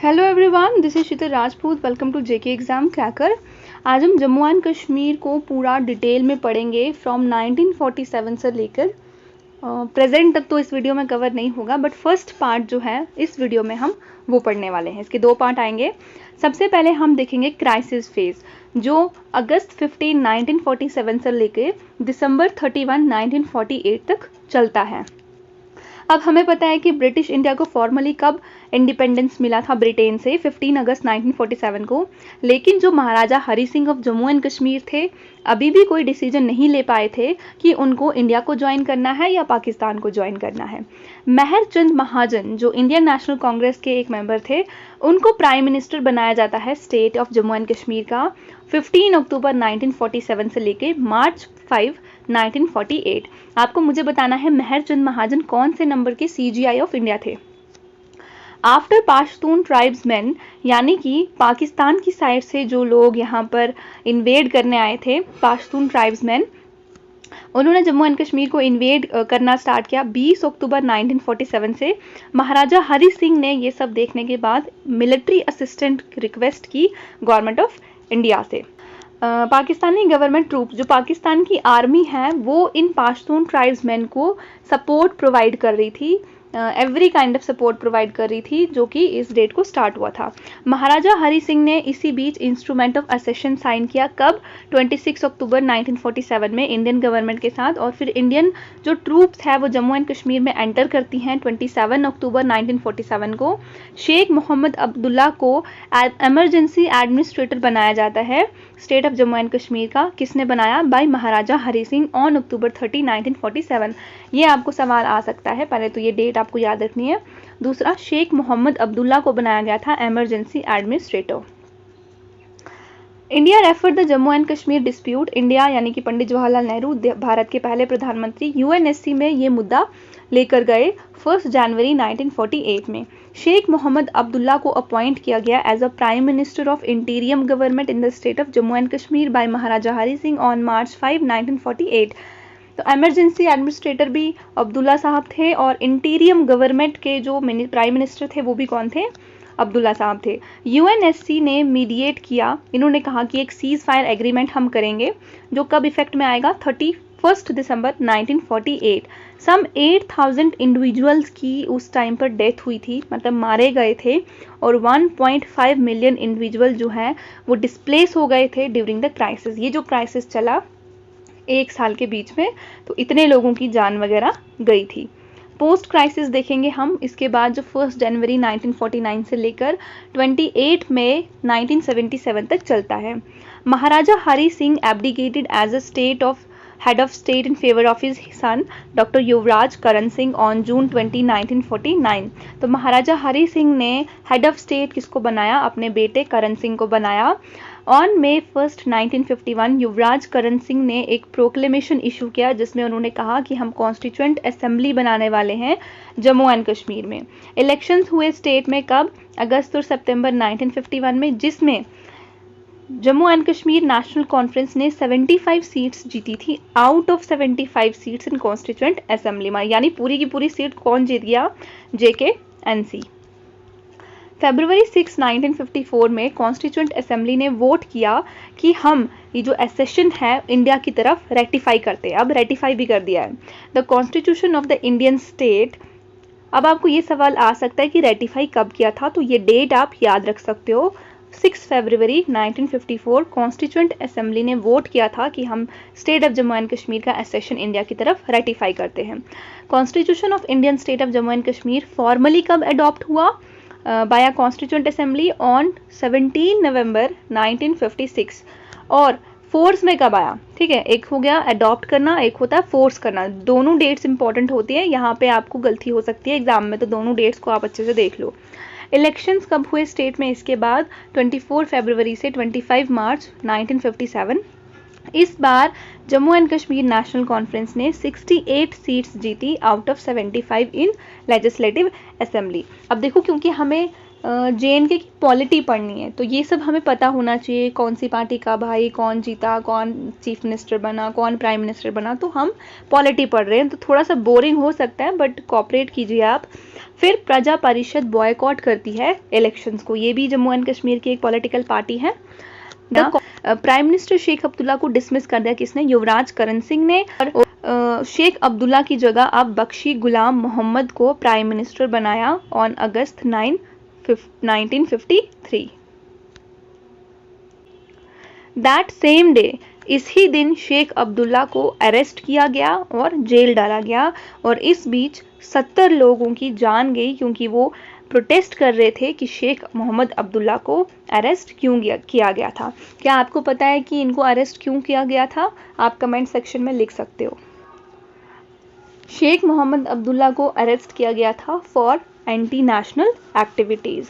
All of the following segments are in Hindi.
Hello everyone, this is Sheetal Rajput. Welcome to JK exam cracker. आज हम जम्मू एंड कश्मीर को पूरा डिटेल में पढ़ेंगे फ्रॉम 1947 से लेकर प्रेजेंट तक। तो इस वीडियो में कवर नहीं होगा, बट फर्स्ट पार्ट जो है इस वीडियो में हम वो पढ़ने वाले हैं। इसके दो पार्ट आएंगे। सबसे पहले हम देखेंगे क्राइसिस फेज, जो अगस्त 15 1947 से लेकर दिसंबर 31 1948 तक चलता है। अब हमें पता है कि ब्रिटिश इंडिया को फॉर्मली कब इंडिपेंडेंस मिला था ब्रिटेन से, 15 अगस्त 1947 को। लेकिन जो महाराजा हरी सिंह ऑफ जम्मू एंड कश्मीर थे, अभी भी कोई डिसीजन नहीं ले पाए थे कि उनको इंडिया को ज्वाइन करना है या पाकिस्तान को ज्वाइन करना है। मेहर चंद महाजन, जो इंडियन नेशनल कांग्रेस के एक मेंबर थे, उनको प्राइम मिनिस्टर बनाया जाता है state of Jammu and Kashmir का 15 अक्टूबर 1947 से लेके मार्च 5 1948। आपको मुझे बताना है मेहर चंद महाजन कौन से नंबर के सीजीआई ऑफ इंडिया थे। आफ्टर पाश्तून ट्राइब्समैन, यानी कि पाकिस्तान की साइड से जो लोग यहाँ पर इन्वेड करने आए थे, पाश्तून ट्राइब्समैन, उन्होंने जम्मू एंड कश्मीर को इन्वेड करना स्टार्ट किया 20 अक्टूबर 1947 से। महाराजा हरी सिंह ने ये सब देखने के बाद मिलिट्री असिस्टेंट रिक्वेस्ट की गवर्नमेंट ऑफ इंडिया से। पाकिस्तानी गवर्नमेंट ट्रूप्स, जो पाकिस्तान की आर्मी है, वो इन पाश्तून ट्राइब्समैन को सपोर्ट प्रोवाइड कर रही थी, every kind of support provide कर रही थी, जो कि इस डेट को स्टार्ट हुआ था। महाराजा हरी सिंह ने इसी बीच इंस्ट्रूमेंट ऑफ असेशन साइन किया, कब? 26 अक्टूबर 1947 में इंडियन गवर्नमेंट के साथ। और फिर इंडियन जो ट्रूप्स है वो जम्मू एंड कश्मीर में एंटर करती हैं 27 अक्टूबर 1947 को। शेख मोहम्मद अब्दुल्ला को एमरजेंसी एडमिनिस्ट्रेटर बनाया जाता है state of Jammu and Kashmir का। किसने बनाया? By Maharaja Hari Singh on October 30 1947। ये आपको सवाल आ सकता है, पहले तो ये डेट आपको याद रखनी है। दूसरा, शेख मोहम्मद अब्दुल्ला को बनाया गया था emergency administrator. India referred the Jammu and Kashmir dispute. India यानी कि पंडित जवाहरलाल नेहरू, भारत के पहले प्रधानमंत्री, यूएनएससी में ये मुद्दा लेकर गए 1 जनवरी 1948 में। शेख मोहम्मद अब्दुल्ला को अपॉइंट किया गया as a prime minister of interim government in the state of Jammu and Kashmir by Maharaja Hari Singh on March 5 1948। तो एमरजेंसी एडमिनिस्ट्रेटर भी अब्दुल्ला साहब थे, और इंटीरियम गवर्नमेंट के जो प्राइम मिनिस्टर थे वो भी कौन थे? अब्दुल्ला साहब थे। यूएनएससी ने मीडिएट किया। इन्होंने कहा कि एक सीज फायर एग्रीमेंट हम करेंगे, जो कब इफेक्ट में आएगा? 31 दिसंबर 1948। सम 8000 इंडिविजुअल्स की उस टाइम पर डेथ हुई थी, मतलब मारे गए थे, और 1.5 मिलियन इंडिविजुअल जो है वो डिस्प्लेस हो गए थे ड्यूरिंग द क्राइसिस। ये जो क्राइसिस चला एक साल के बीच में, तो इतने लोगों की जान वगैरह गई थी। पोस्ट क्राइसिस देखेंगे हम इसके बाद, जो 1 जनवरी 1949 से लेकर 28 मई 1977 तक चलता है। Maharaja Hari Singh abdicated as a head of state in favour of his son doctor Yuvraj Karan Singh on June 20 1949। तो महाराजा हरी सिंह ने हेड ऑफ स्टेट किसको बनाया? अपने बेटे करण सिंह को बनाया। ऑन May 1, 1951 युवराज करण सिंह ने एक प्रोक्लेमेशन इशू किया, जिसमें उन्होंने कहा कि हम कॉन्स्टिट्यूएंट असेंबली बनाने वाले हैं जम्मू एंड कश्मीर में। इलेक्शंस हुए स्टेट में कब? अगस्त और सितंबर 1951 में, जिसमें Jammu and Kashmir National Conference ने 75 सीट्स जीती थी out of 75 seats in constituent assembly में। यानी पूरी की पूरी सीट कौन जीत गया? JKNC। फरवरी 6 1954 में कॉन्स्टिट्यूएंट असेंबली ने वोट किया कि हम ये जो एसेशन है इंडिया की तरफ रेटिफाई करते हैं। अब रेटिफाई भी कर दिया है the constitution of the Indian state. अब आपको ये सवाल आ सकता है कि रेटिफाई कब किया था, तो ये डेट आप याद रख सकते हो। 6 फरवरी 1954 कॉन्स्टिट्यूएंट असेंबली ने वोट किया था कि हम state of Jammu and Kashmir का एसेशन इंडिया की तरफ रेटिफाई करते हैं। Constitution of Indian state of Jammu and Kashmir formally कब अडॉप्ट हुआ? By a constituent assembly on 17 November 1956। और फोर्स में कब आया? ठीक है, एक हो गया अडॉप्ट करना, एक होता है फोर्स करना। दोनों डेट्स इंपॉर्टेंट होती है, यहाँ पे आपको गलती हो सकती है एग्जाम में, तो दोनों डेट्स को आप अच्छे से देख लो। इलेक्शंस कब हुए स्टेट में इसके बाद? 24 फरवरी से 25 मार्च 1957। इस बार Jammu and Kashmir National Conference ने 68 सीट्स जीती आउट ऑफ 75 इन लेजिस्लेटिव असेंबली। अब देखो, क्योंकि हमें JNK की पॉलिटी पढ़नी है, तो ये सब हमें पता होना चाहिए, कौन सी पार्टी का भाई, कौन जीता, कौन चीफ मिनिस्टर बना, कौन प्राइम मिनिस्टर बना। तो हम पॉलिटी पढ़ रहे हैं, तो थोड़ा सा बोरिंग हो सकता है, बट कोऑपरेट कीजिए आप। फिर प्रजा परिषद बॉयकॉट करती है इलेक्शंस को, ये भी जम्मू एंड कश्मीर की एक पॉलिटिकल पार्टी है। प्राइम मिनिस्टर शेख अब्दुल्ला को डिसमिस कर दिया, किसने? युवराज करण सिंह ने। और शेख अब्दुल्ला की जगह अब बख्शी गुलाम मोहम्मद को प्राइम मिनिस्टर बनाया on August 9, 1953। That same day, इसी दिन शेख अब्दुल्ला को अरेस्ट किया गया और जेल डाला गया। और इस बीच 70 लोगों की जान गई, क्योंकि वो प्रोटेस्ट कर रहे थे कि शेख मोहम्मद अब्दुल्ला को अरेस्ट क्यों किया गया था। क्या आपको पता है कि इनको अरेस्ट क्यों किया गया था? आप कमेंट सेक्शन में लिख सकते हो। शेख मोहम्मद अब्दुल्ला को अरेस्ट किया गया था for anti national activities.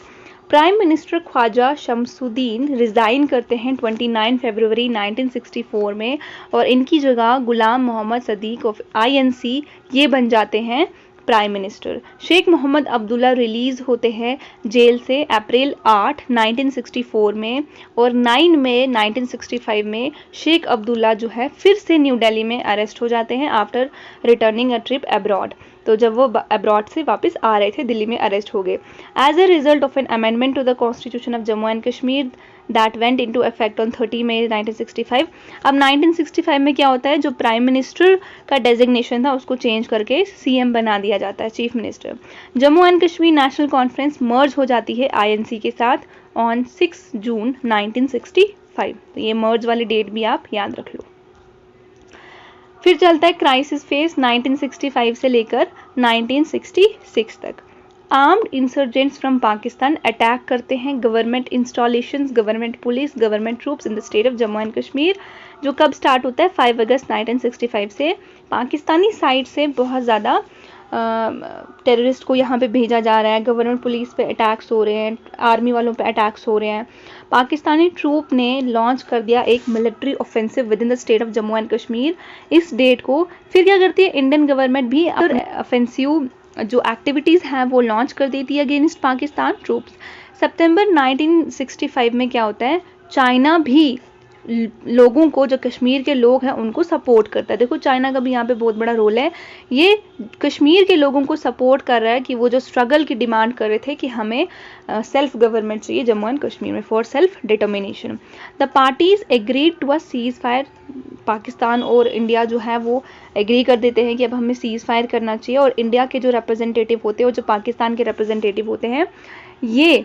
Prime minister Khwaja Shamsuddin resign करते हैं 29 फरवरी 1964 में, और इनकी जगह गुलाम मोहम्मद सदीक ऑफ INC ये बन जाते हैं prime minister. Sheikh Mohammad Abdullah release होते हैं जेल से अप्रैल 8, 1964 में, और 9 मई 1965 में शेख अब्दुल्ला जो है फिर से न्यू दिल्ली में अरेस्ट हो जाते हैं after returning a trip abroad. तो जब वो अब्रॉड से वापस आ रहे थे, दिल्ली में अरेस्ट हो गए। As a result of an amendment to the constitution of Jammu and Kashmir that went into effect on 30 May 1965। अब 1965 में क्या होता है, जो प्राइम मिनिस्टर का डेजिग्नेशन था उसको चेंज करके CM बना दिया जाता है, chief minister. Jammu and Kashmir National Conference merge हो जाती है INC के साथ ऑन 6 जून 1965। तो ये मर्ज वाली डेट भी आप याद रख लो। फिर चलता है क्राइसिस फेज 1965 से लेकर 1966 तक। Armed insurgents from Pakistan attack करते हैं government installations, government police, government troops in the state of Jammu and Kashmir, जो कब स्टार्ट होता है 5 अगस्त 1965 से। पाकिस्तानी साइड से बहुत ज़्यादा टेररिस्ट को यहाँ पे भेजा जा रहा है, गवर्नमेंट पुलिस पे अटैक्स हो रहे हैं, आर्मी वालों पे अटैक्स हो रहे हैं। पाकिस्तानी ट्रूप ने लॉन्च कर दिया एक military offensive with in the state of Jammu and Kashmir इस डेट को। फिर क्या करती है इंडियन गवर्नमेंट भी ऑफेंसिव जो एक्टिविटीज़ हैं वो लॉन्च कर देती है अगेंस्ट पाकिस्तान ट्रूप्स। सितंबर 1965 में क्या होता है, चाइना भी लोगों को, जो कश्मीर के लोग हैं उनको सपोर्ट करता है। देखो चाइना का भी यहाँ पे बहुत बड़ा रोल है, ये कश्मीर के लोगों को सपोर्ट कर रहा है कि वो जो स्ट्रगल की डिमांड कर रहे थे कि हमें सेल्फ गवर्नमेंट चाहिए जम्मू एंड कश्मीर में for self determination. The parties agreed to a cease fire. Pakistan और इंडिया जो है वो एग्री कर देते हैं कि अब हमें सीज फायर करना चाहिए, और इंडिया के जो रिप्रेजेंटेटिव होते हैं और जो पाकिस्तान के रिप्रेजेंटेटिव होते हैं ये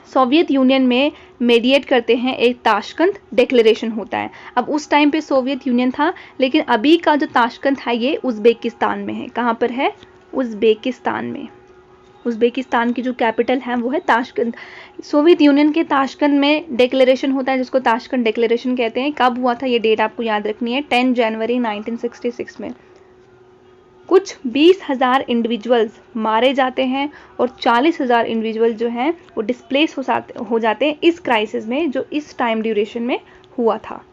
सोवियत यूनियन में मेडिएट करते हैं, एक ताशकंद डिक्लेरेशन होता है। अब उस टाइम पे सोवियत यूनियन था, लेकिन अभी का जो ताशकंद है ये उज़्बेकिस्तान में है। कहाँ पर है? उज़्बेकिस्तान में। उज़्बेकिस्तान की जो कैपिटल है वो है ताशकंद। सोवियत यूनियन के ताशकंद में डिक्लेरेशन होता है जिसको ताशकंद डिक्लेरेशन कहते हैं। कब हुआ था ये डेट आपको याद रखनी है, 10 जनवरी 1966 में। कुछ 20,000 इंडिविजुअल्स मारे जाते हैं और 40,000 इंडिविजुअल जो हैं वो डिस्प्लेस हो जाते हैं इस क्राइसिस में, जो इस टाइम ड्यूरेशन में हुआ था।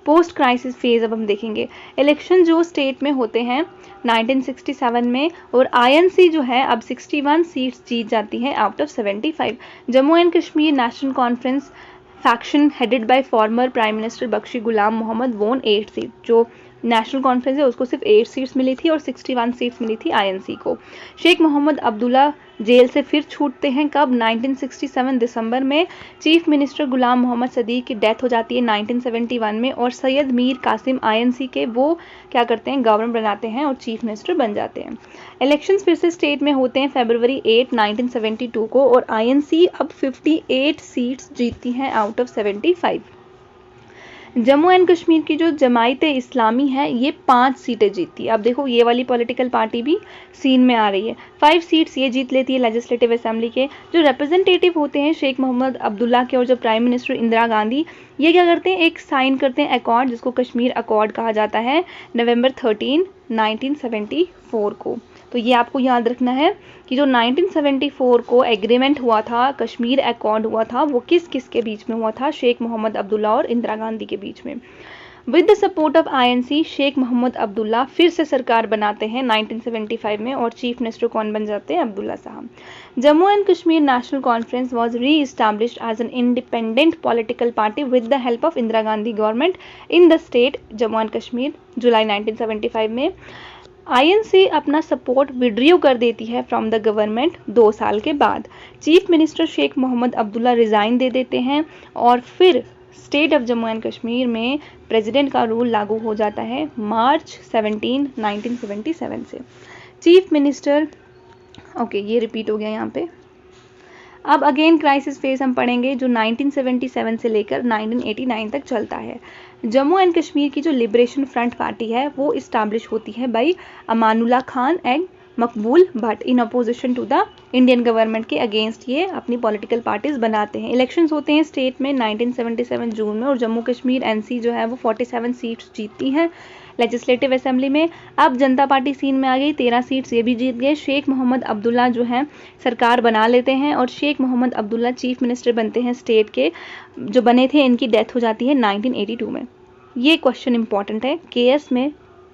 पोस्ट क्राइसिस फेज अब हम देखेंगे। इलेक्शन जो स्टेट में होते हैं 1967 में, और INC जो है अब 61 सीट्स जीत जाती हैं out of 75। Jammu and Kashmir National Conference faction headed by former prime minister Bakshi Ghulam Mohammad won 8 seat. जो नेशनल कॉन्फ्रेंस है उसको सिर्फ 8 सीट्स मिली थी और 61 सीट्स मिली थी INC को। शेख मोहम्मद अब्दुल्ला जेल से फिर छूटते हैं कब? 1967 दिसंबर में। चीफ मिनिस्टर गुलाम मोहम्मद सदीक की डेथ हो जाती है 1971 में, और सैयद मीर कासिम INC के वो क्या करते हैं, गवर्नर बनाते हैं और चीफ मिनिस्टर बन जाते हैं। इलेक्शंस फिर से स्टेट में होते हैं फरवरी 8, 1972 को, और INC अब 58 सीट्स जीतती हैं out of 75। Jammu and Kashmir की जो जमायत इस्लामी है ये 5 सीटें जीतती है। अब देखो ये वाली पॉलिटिकल पार्टी भी सीन में आ रही है। 5 सीट्स ये जीत लेती है लेजिस्लेटिव असेंबली के। जो रिप्रेजेंटेटिव होते हैं शेख मोहम्मद अब्दुल्ला के और जो प्राइम मिनिस्टर इंदिरा गांधी, ये क्या करते हैं, एक साइन करते हैं अकॉर्ड जिसको कश्मीर अकॉर्ड कहा जाता है, नवंबर 13, 1974 को। तो ये आपको याद रखना है कि जो 1974 को एग्रीमेंट हुआ था, कश्मीर अकॉर्ड हुआ था, वो किस किस के बीच में हुआ था? शेख मोहम्मद अब्दुल्ला और इंदिरा गांधी के बीच में। With the support of INC Sheikh Mohammad Abdullah फिर से सरकार बनाते हैं 1975 में और चीफ मिनिस्टर कौन बन जाते हैं? अब्दुल्ला साहब। Jammu and Kashmir National Conference was re established as an independent political party with the help of Indira Gandhi government in the state Jammu and Kashmir जुलाई 1975 में। आईएनसी अपना सपोर्ट विड्रियो कर देती है फ्रॉम द गवर्नमेंट 2 साल के बाद। Chief minister Sheikh Mohammad Abdullah resign दे देते हैं और फिर state of Jammu and Kashmir में प्रेसिडेंट का रूल लागू हो जाता है मार्च 17, 1977 से। चीफ मिनिस्टर ये रिपीट हो गया यहाँ पे। अब अगेन क्राइसिस फेज हम पढ़ेंगे जो 1977 से लेकर 1989 तक चलता है। जम्मू एंड कश्मीर की जो लिबरेशन फ्रंट पार्टी है वो इस्टेब्लिश होती है by Amanullah Khan and Maqbool Bhat in opposition to the Indian government के अगेंस्ट ये अपनी पॉलिटिकल पार्टीज बनाते हैं। इलेक्शंस होते हैं स्टेट में 1977 जून में और जम्मू कश्मीर एनसी जो है वो 47 सीट्स जीतती हैं लेजिस्लेटिव असेंबली में। अब जनता पार्टी सीन में आ गई, 13 सीट्स ये भी जीत गए। शेख मोहम्मद अब्दुल्ला जो हैं सरकार बना लेते हैं और शेख मोहम्मद अब्दुल्ला चीफ मिनिस्टर बनते हैं स्टेट के। जो बने थे इनकी डेथ हो जाती है 1982 में। ये क्वेश्चन इंपॉर्टेंट है, केएस में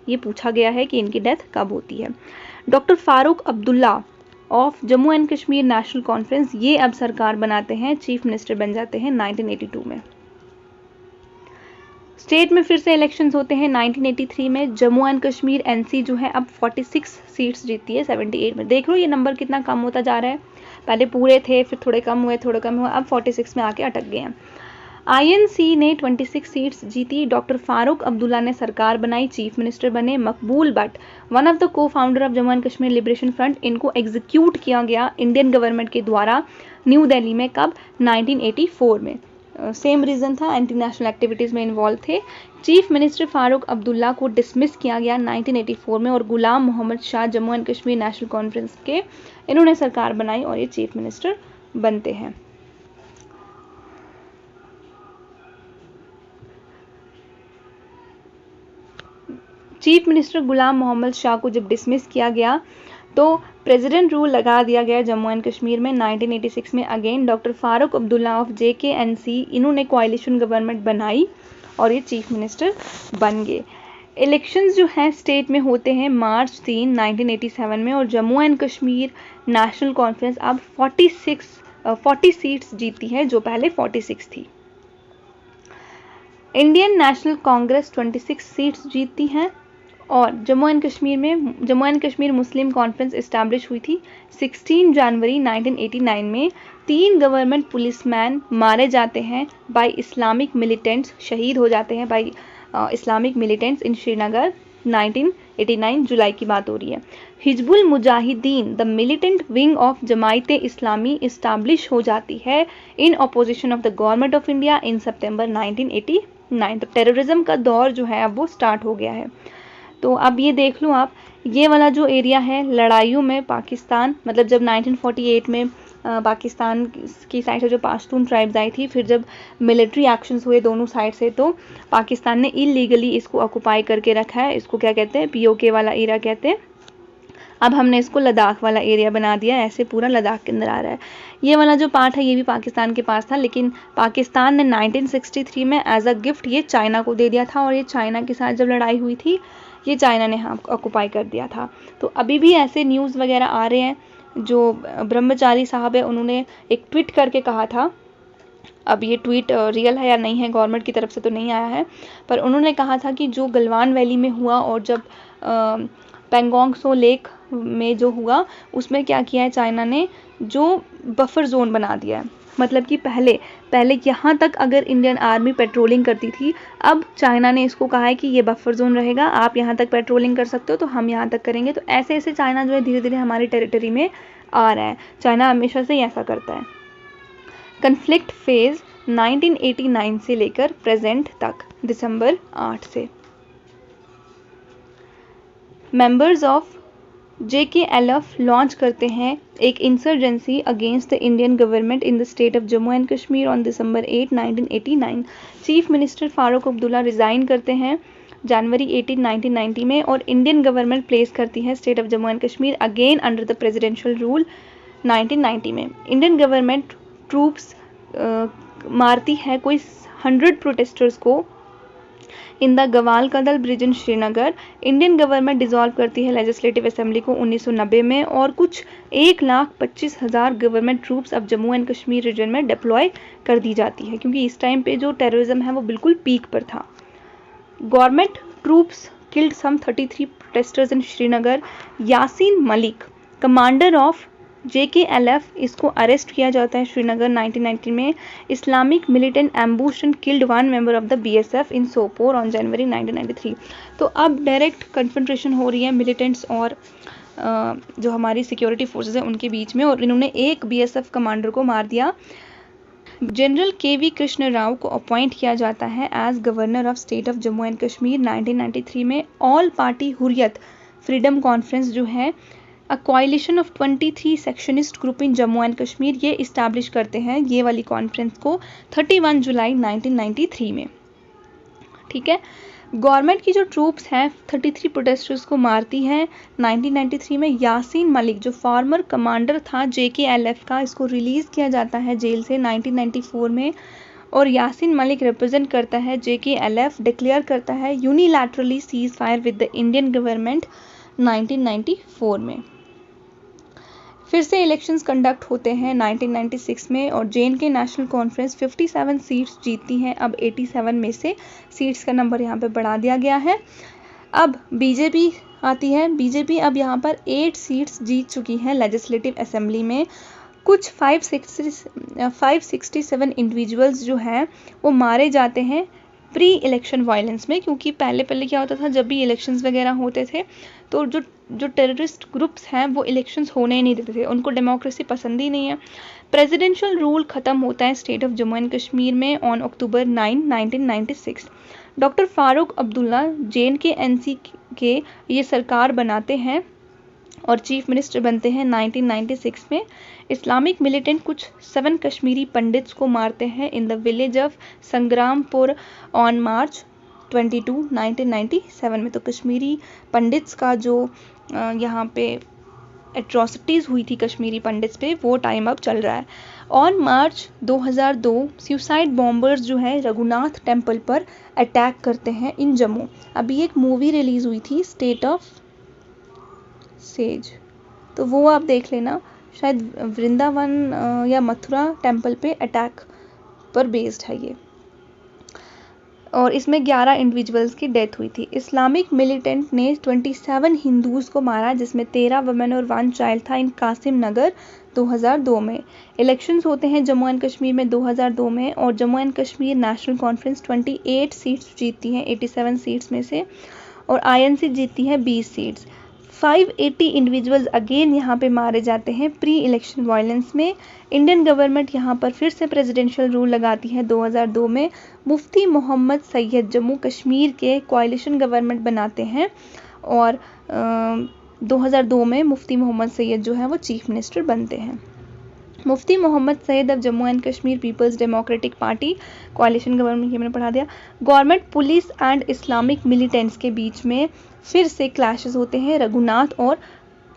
ये पूछा गया है कि इनकी डेथ कब होती है। Doctor Farooq Abdullah of Jammu and Kashmir National conference ये अब सरकार बनाते हैं, चीफ मिनिस्टर बन जाते हैं 1982 में। स्टेट में फिर से इलेक्शंस होते हैं 1983 में। जम्मू एंड कश्मीर एनसी जो है अब 46 सीट्स जीतती है 78 में। देख लो ये नंबर कितना कम होता जा रहा है, पहले पूरे थे फिर थोड़े कम हुए, अब 46 में आके अटक गए हैं। आईएनसी ने 26 सीट्स जीती। डॉक्टर फारूक अब्दुल्ला ने सरकार बनाई, चीफ मिनिस्टर बने। मकबूल भट्ट वन ऑफ द को founder of Jammu and Kashmir liberation front, इनको एग्जीक्यूट किया गया इंडियन गवर्नमेंट के द्वारा न्यू दिल्ली में। कब? 1984 में। सेम रीज़न था, एंटी नेशनल एक्टिविटीज़ में इन्वॉल्व थे। चीफ मिनिस्टर फारूक अब्दुल्ला को डिसमिस किया गया 1984 में और Ghulam Mohammad Shah Jammu and Kashmir National Conference के इन्होंने सरकार बनाई और ये चीफ मिनिस्टर बनते हैं। चीफ मिनिस्टर गुलाम मोहम्मद शाह को जब डिसमिस किया गया तो प्रेसिडेंट रूल लगा दिया गया जम्मू एंड कश्मीर में 1986 में। Again doctor Farooq Abdullah of JKNC इन्होंने कोalition गवर्नमेंट बनाई और ये चीफ मिनिस्टर बन गए। इलेक्शंस जो हैं स्टेट में होते हैं मार्च 3, 1987 में और Jammu and Kashmir National conference अब 40 सीट्स जीतती है जो पहले 46 थी। इंडियन नेशनल कांग्रेस 26 सीट्स जीतती हैं और Jammu and Kashmir Muslim conference establish हुई थी 16 जनवरी 1989 में। 3 गवर्नमेंट पुलिसमैन मारे जाते हैं बाय इस्लामिक मिलिटेंट्स, शहीद हो जाते हैं by Islamic militants in Srinagar. 1989 जुलाई की बात हो रही है। Hizbul Mujahideen the militant wing of Jamaat Islami establish हो जाती है in opposition of the government of India in सितंबर 1989। तो टेररिज्म का दौर जो है अब वो स्टार्ट हो गया है। तो अब ये देख लो आप, ये वाला जो एरिया है लड़ाइयों में पाकिस्तान, मतलब जब 1948 में पाकिस्तान की साइड से जो पाश्तून ट्राइब्स आई थी, फिर जब मिलिट्री एक्शंस हुए दोनों साइड से तो पाकिस्तान ने इलीगली इसको ऑक्युपाई करके रखा है। इसको क्या कहते हैं? POK वाला एरिया कहते हैं। अब हमने इसको लद्दाख वाला एरिया बना दिया, ऐसे पूरा लद्दाख के अंदर आ रहा है। ये वाला जो पार्ट है ये भी पाकिस्तान के पास था, लेकिन पाकिस्तान ने 1963 में एज अ गिफ्ट ये चाइना को दे दिया था और ये चाइना के साथ जब लड़ाई हुई थी ये चाइना ने ऑक्युपाई कर दिया था। तो अभी भी ऐसे न्यूज़ वगैरह आ रहे हैं। जो ब्रह्मचारी साहब है उन्होंने एक ट्वीट करके कहा था, अब ये ट्वीट रियल है या नहीं है गवर्नमेंट की तरफ से तो नहीं आया है, पर उन्होंने कहा था कि जो गलवान वैली में हुआ और जब पेंगोंग सो लेक में जो हुआ उसमें क्या किया है चाइना ने, जो बफर जोन बना दिया है। मतलब कि पहले यहाँ तक अगर इंडियन आर्मी पेट्रोलिंग करती थी, अब चाइना ने इसको कहा है कि ये बफर जोन रहेगा, आप यहाँ तक पेट्रोलिंग कर सकते हो तो हम यहाँ तक करेंगे। तो ऐसे ऐसे चाइना जो है धीरे धीरे हमारी टेरिटरी में आ रहा है। चाइना हमेशा से ही ऐसा करता है। कन्फ्लिक्ट फेज 1989 से लेकर प्रेजेंट तक, दिसंबर 8 से। मेंबर्स ऑफ JKLF लॉन्च करते हैं एक insurgency against the Indian government in the state of Jammu and Kashmir on December 8, 1989। Chief minister Farooq Abdullah resign करते हैं जनवरी 18, 1990 में और इंडियन गवर्नमेंट प्लेस करती है state of Jammu and Kashmir again under the presidential rule 1990 में। इंडियन गवर्नमेंट ट्रूप्स मारती है कोई 100 प्रोटेस्टर्स को in the Gawkadal bridge in Srinagar. Indian government dissolve करती है लेजिस्लेटिव असेंबली को 1990 में और कुछ 1,25,000 गवर्नमेंट ट्रूप्स अब जम्मू एंड कश्मीर रीजन में डिप्लॉय कर दी जाती है, क्योंकि इस टाइम पे जो टेररिज्म है वो बिल्कुल पीक पर था। Government troops killed some 33 protesters in Srinagar. Yasin Malik commander of JKLF, इसको अरेस्ट किया जाता है श्रीनगर 1990 में। Islamic militant ambush and killed one member of the BSF in Sopore on January 1993। तो अब डायरेक्ट कन्फ्रंट्रेशन हो रही है मिलिटेंट्स और जो हमारी सिक्योरिटी फोर्सेस है उनके बीच में, और इन्होंने एक BSF कमांडर को मार दिया। जनरल KV कृष्ण राव को अपॉइंट किया जाता है as governor of state of Jammu and Kashmir 1993 में। All party Hurriyat freedom conference जो है a coalition of 23 secessionist group in Jammu and Kashmir, ये इस्टेब्लिश करते हैं ये वाली कॉन्फ्रेंस को 31 जुलाई 1993 में। ठीक है, गवर्नमेंट की जो ट्रूप्स हैं 33 प्रोटेस्टर्स को मारती हैं 1993 में। यासीन मलिक जो फॉर्मर कमांडर था JKLF का, इसको रिलीज़ किया जाता है जेल से 1994 में, और यासीन मलिक रिप्रेजेंट करता है JKLF, डिक्लेयर करता है unilaterally cease fire with the Indian government 1994 में। फिर से इलेक्शंस कंडक्ट होते हैं 1996 में और JNK नेशनल कॉन्फ्रेंस 57 सीट्स जीतती हैं। अब 87 में से सीट्स का नंबर यहाँ पे बढ़ा दिया गया है। अब BJP आती है। BJP अब यहाँ पर 8 सीट्स जीत चुकी है लेजिस्लेटिव असेंबली में। कुछ 567 इंडिविजुअल्स जो हैं वो मारे जाते हैं प्री इलेक्शन वायलेंस में, क्योंकि पहले क्या होता था, जब भी इलेक्शंस वगैरह होते थे तो जो टेररिस्ट ग्रुप्स हैं वो इलेक्शंस होने ही नहीं देते थे, उनको डेमोक्रेसी पसंद ही नहीं है। प्रेसिडेंशियल रूल ख़त्म होता है state of Jammu and Kashmir में on October 9, 1996। Doctor Farooq Abdullah JNK NC के ये सरकार बनाते हैं और चीफ मिनिस्टर बनते हैं 1996 में। इस्लामिक मिलिटेंट कुछ 7 कश्मीरी पंडित्स को मारते हैं in the village of Sangrampur on March 22, 1997 में। तो कश्मीरी पंडित्स का जो यहाँ पे एट्रॉसिटीज़ हुई थी कश्मीरी पंडित्स पे, वो टाइम अब चल रहा है। ऑन मार्च 2002 सुसाइड बॉम्बर्स जो है रघुनाथ टेम्पल पर अटैक करते हैं इन जम्मू। अभी एक मूवी रिलीज़ हुई थी स्टेट ऑफ सेज, तो वो आप देख लेना, शायद वृंदावन या मथुरा टेम्पल पे अटैक पर बेस्ड है ये, और इसमें 11 इंडिविजुअल्स की डेथ हुई थी। इस्लामिक मिलिटेंट ने 27 हिंदूज़ को मारा, जिसमें 13 वुमेन और 1 चाइल्ड था इन कासिम नगर 2002 में। इलेक्शंस होते हैं जम्मू एंड कश्मीर में 2002 में और Jammu and Kashmir National conference 28 seats जीतती हैं 87 सीट्स में से, और INC जीतती है 20 सीट्स। 580 इंडिविजुअल्स अगेन यहाँ पे मारे जाते हैं प्री इलेक्शन वायलेंस में। इंडियन गवर्नमेंट यहाँ पर फिर से प्रेसिडेंशियल रूल लगाती है 2002 में। मुफ्ती मोहम्मद सैयद जम्मू कश्मीर के कोalition गवर्नमेंट बनाते हैं और 2002 में मुफ्ती मोहम्मद सैयद जो है वो चीफ मिनिस्टर बनते हैं। मुफ्ती मोहम्मद सैयद अब Jammu and Kashmir people's democratic party coalition government, ये मैंने पढ़ा दिया। Government police and Islamic militants के बीच में फिर से क्लैशेस होते हैं रघुनाथ और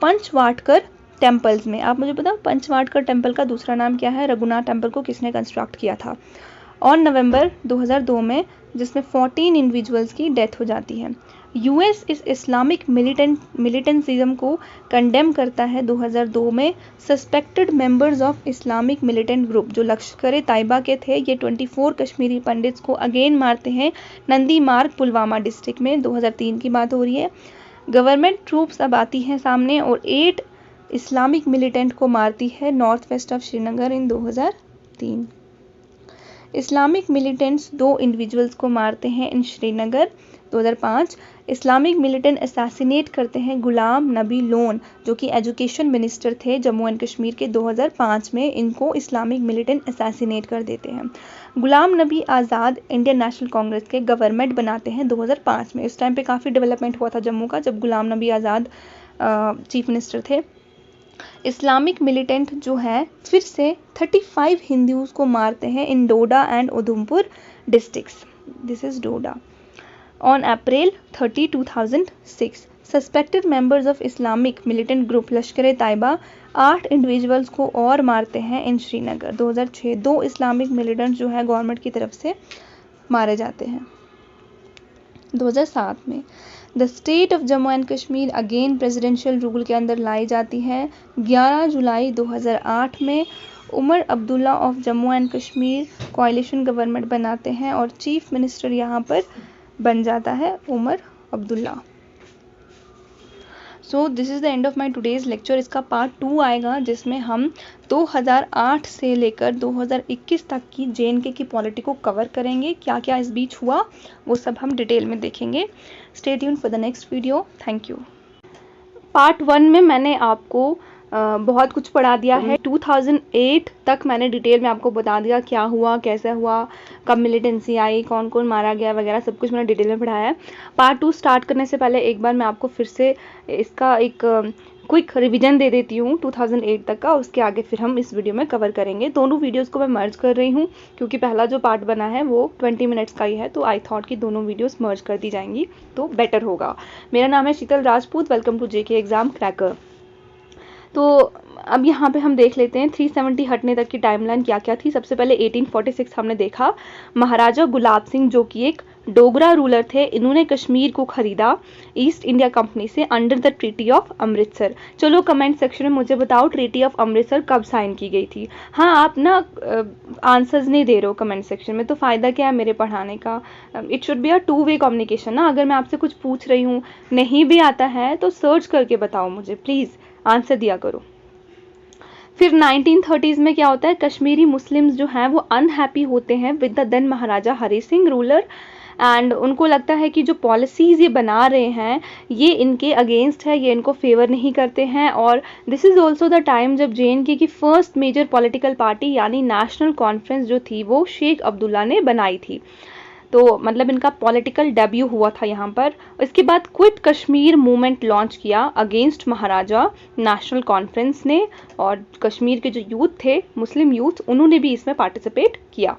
पंचवाटकर टेम्पल्स में। आप मुझे बताओ पंचवाटकर टेम्पल का दूसरा नाम क्या है, रघुनाथ टेम्पल को किसने कंस्ट्रक्ट किया था? और नवंबर 2002 में, जिसमें 14 इंडिविजुअल्स की डेथ हो जाती है। US इस इस्लामिक मिलिटेंसिज्म को कंडेम करता है 2002 में। Suspected members of Islamic militant group जो लश्कर तैयबा के थे, ये 24 कश्मीरी पंडित्स को अगेन मारते हैं नंदी मार्ग पुलवामा डिस्ट्रिक्ट में। 2003 की बात हो रही है। गवर्नमेंट ट्रूप्स अब आती हैं सामने और 8 इस्लामिक मिलिटेंट को मारती है north west of Srinagar in 2003। Islamic militants 2 individuals को मारते हैं इन श्रीनगर 2005। इस्लामिक मिलिटेंट असैसिनेट करते हैं गुलाम नबी लोन जो कि एजुकेशन मिनिस्टर थे जम्मू एंड कश्मीर के 2005 में। इनको इस्लामिक मिलिटेंट असैसिनेट कर देते हैं। गुलाम नबी आज़ाद इंडियन नेशनल कांग्रेस के गवर्नमेंट बनाते हैं 2005 में। इस टाइम पे काफ़ी डेवलपमेंट हुआ था जम्मू का जब गुलाम नबी आज़ाद चीफ मिनिस्टर थे। इस्लामिक मिलिटेंट जो है फिर से 35 हिंदूज़ को मारते हैं in Doda and Udhampur districts. This is Doda. On April 30, 2006, suspected members of Islamic militant group Lashkar Taiba 8 individuals को और मारते हैं इन श्रीनगर। 2006 2 इस्लामिक मिलिटेंट्स जो है गवर्नमेंट की तरफ से मारे जाते हैं। 2007 में। The state of Jammu and Kashmir again presidential rule के अंदर लाई जाती है 11 जुलाई 2008 में। Omar Abdullah of Jammu and Kashmir coalition government बनाते हैं और चीफ मिनिस्टर यहाँ पर बन जाता है Omar Abdullah. So this is the end of my today's lecture. इसका पार्ट 2 आएगा जिसमें हम 2008 से लेकर 2021 तक की JNK की पॉलिटी को कवर करेंगे। क्या क्या इस बीच हुआ वो सब हम डिटेल में देखेंगे। Stay tuned for the next video. Thank you. Part 1 में मैंने आपको बहुत कुछ पढ़ा दिया है। 2008 तक मैंने डिटेल में आपको बता दिया क्या हुआ, कैसे हुआ, कब मिलिटेंसी आई, कौन कौन मारा गया वगैरह सब कुछ मैंने डिटेल में पढ़ाया है। पार्ट 2 स्टार्ट करने से पहले एक बार मैं आपको फिर से इसका एक क्विक रिवीजन दे देती हूँ 2008 तक का। उसके आगे फिर हम इस वीडियो में कवर करेंगे। दोनों वीडियोस को मैं मर्ज कर रही हूँ क्योंकि पहला जो पार्ट बना है वो 20 मिनट्स का ही है, तो आई थॉट कि दोनों वीडियोस मर्ज कर दी जाएंगी तो बेटर होगा। मेरा नाम है Sheetal Rajput. Welcome to JK exam cracker. तो अब यहाँ पे हम देख लेते हैं 370 हटने तक की टाइमलाइन क्या क्या थी। सबसे पहले 1846 हमने देखा। महाराजा गुलाब सिंह जो कि एक डोगरा रूलर थे, इन्होंने कश्मीर को खरीदा ईस्ट इंडिया कंपनी से under the treaty of Amritsar. चलो कमेंट सेक्शन में मुझे बताओ ट्रीटी ऑफ अमृतसर कब साइन की गई थी। हाँ, आप ना आंसर्स नहीं दे रहे हो कमेंट सेक्शन में, तो फ़ायदा क्या है मेरे पढ़ाने का। It should be a 2 way communication ना। अगर मैं आपसे कुछ पूछ रही हूँ, नहीं भी आता है तो सर्च करके बताओ मुझे, प्लीज़ आंसर दिया करो। फिर 1930s में क्या होता है, कश्मीरी मुस्लिम्स जो हैं वो अनहैप्पी होते हैं with the then Maharaja Hari Singh ruler, and उनको लगता है कि जो पॉलिसीज़ ये बना रहे हैं ये इनके अगेंस्ट है, ये इनको फेवर नहीं करते हैं। और this is also the time जब JNK की फर्स्ट मेजर पॉलिटिकल पार्टी यानी नेशनल कॉन्फ्रेंस जो थी वो शेख अब्दुल्ला ने बनाई थी। तो मतलब इनका पॉलिटिकल डेब्यू हुआ था यहाँ पर। इसके बाद क्विट कश्मीर मूवमेंट लॉन्च किया अगेंस्ट महाराजा नेशनल कॉन्फ्रेंस ने, और कश्मीर के जो यूथ थे, मुस्लिम यूथ, उन्होंने भी इसमें पार्टिसिपेट किया।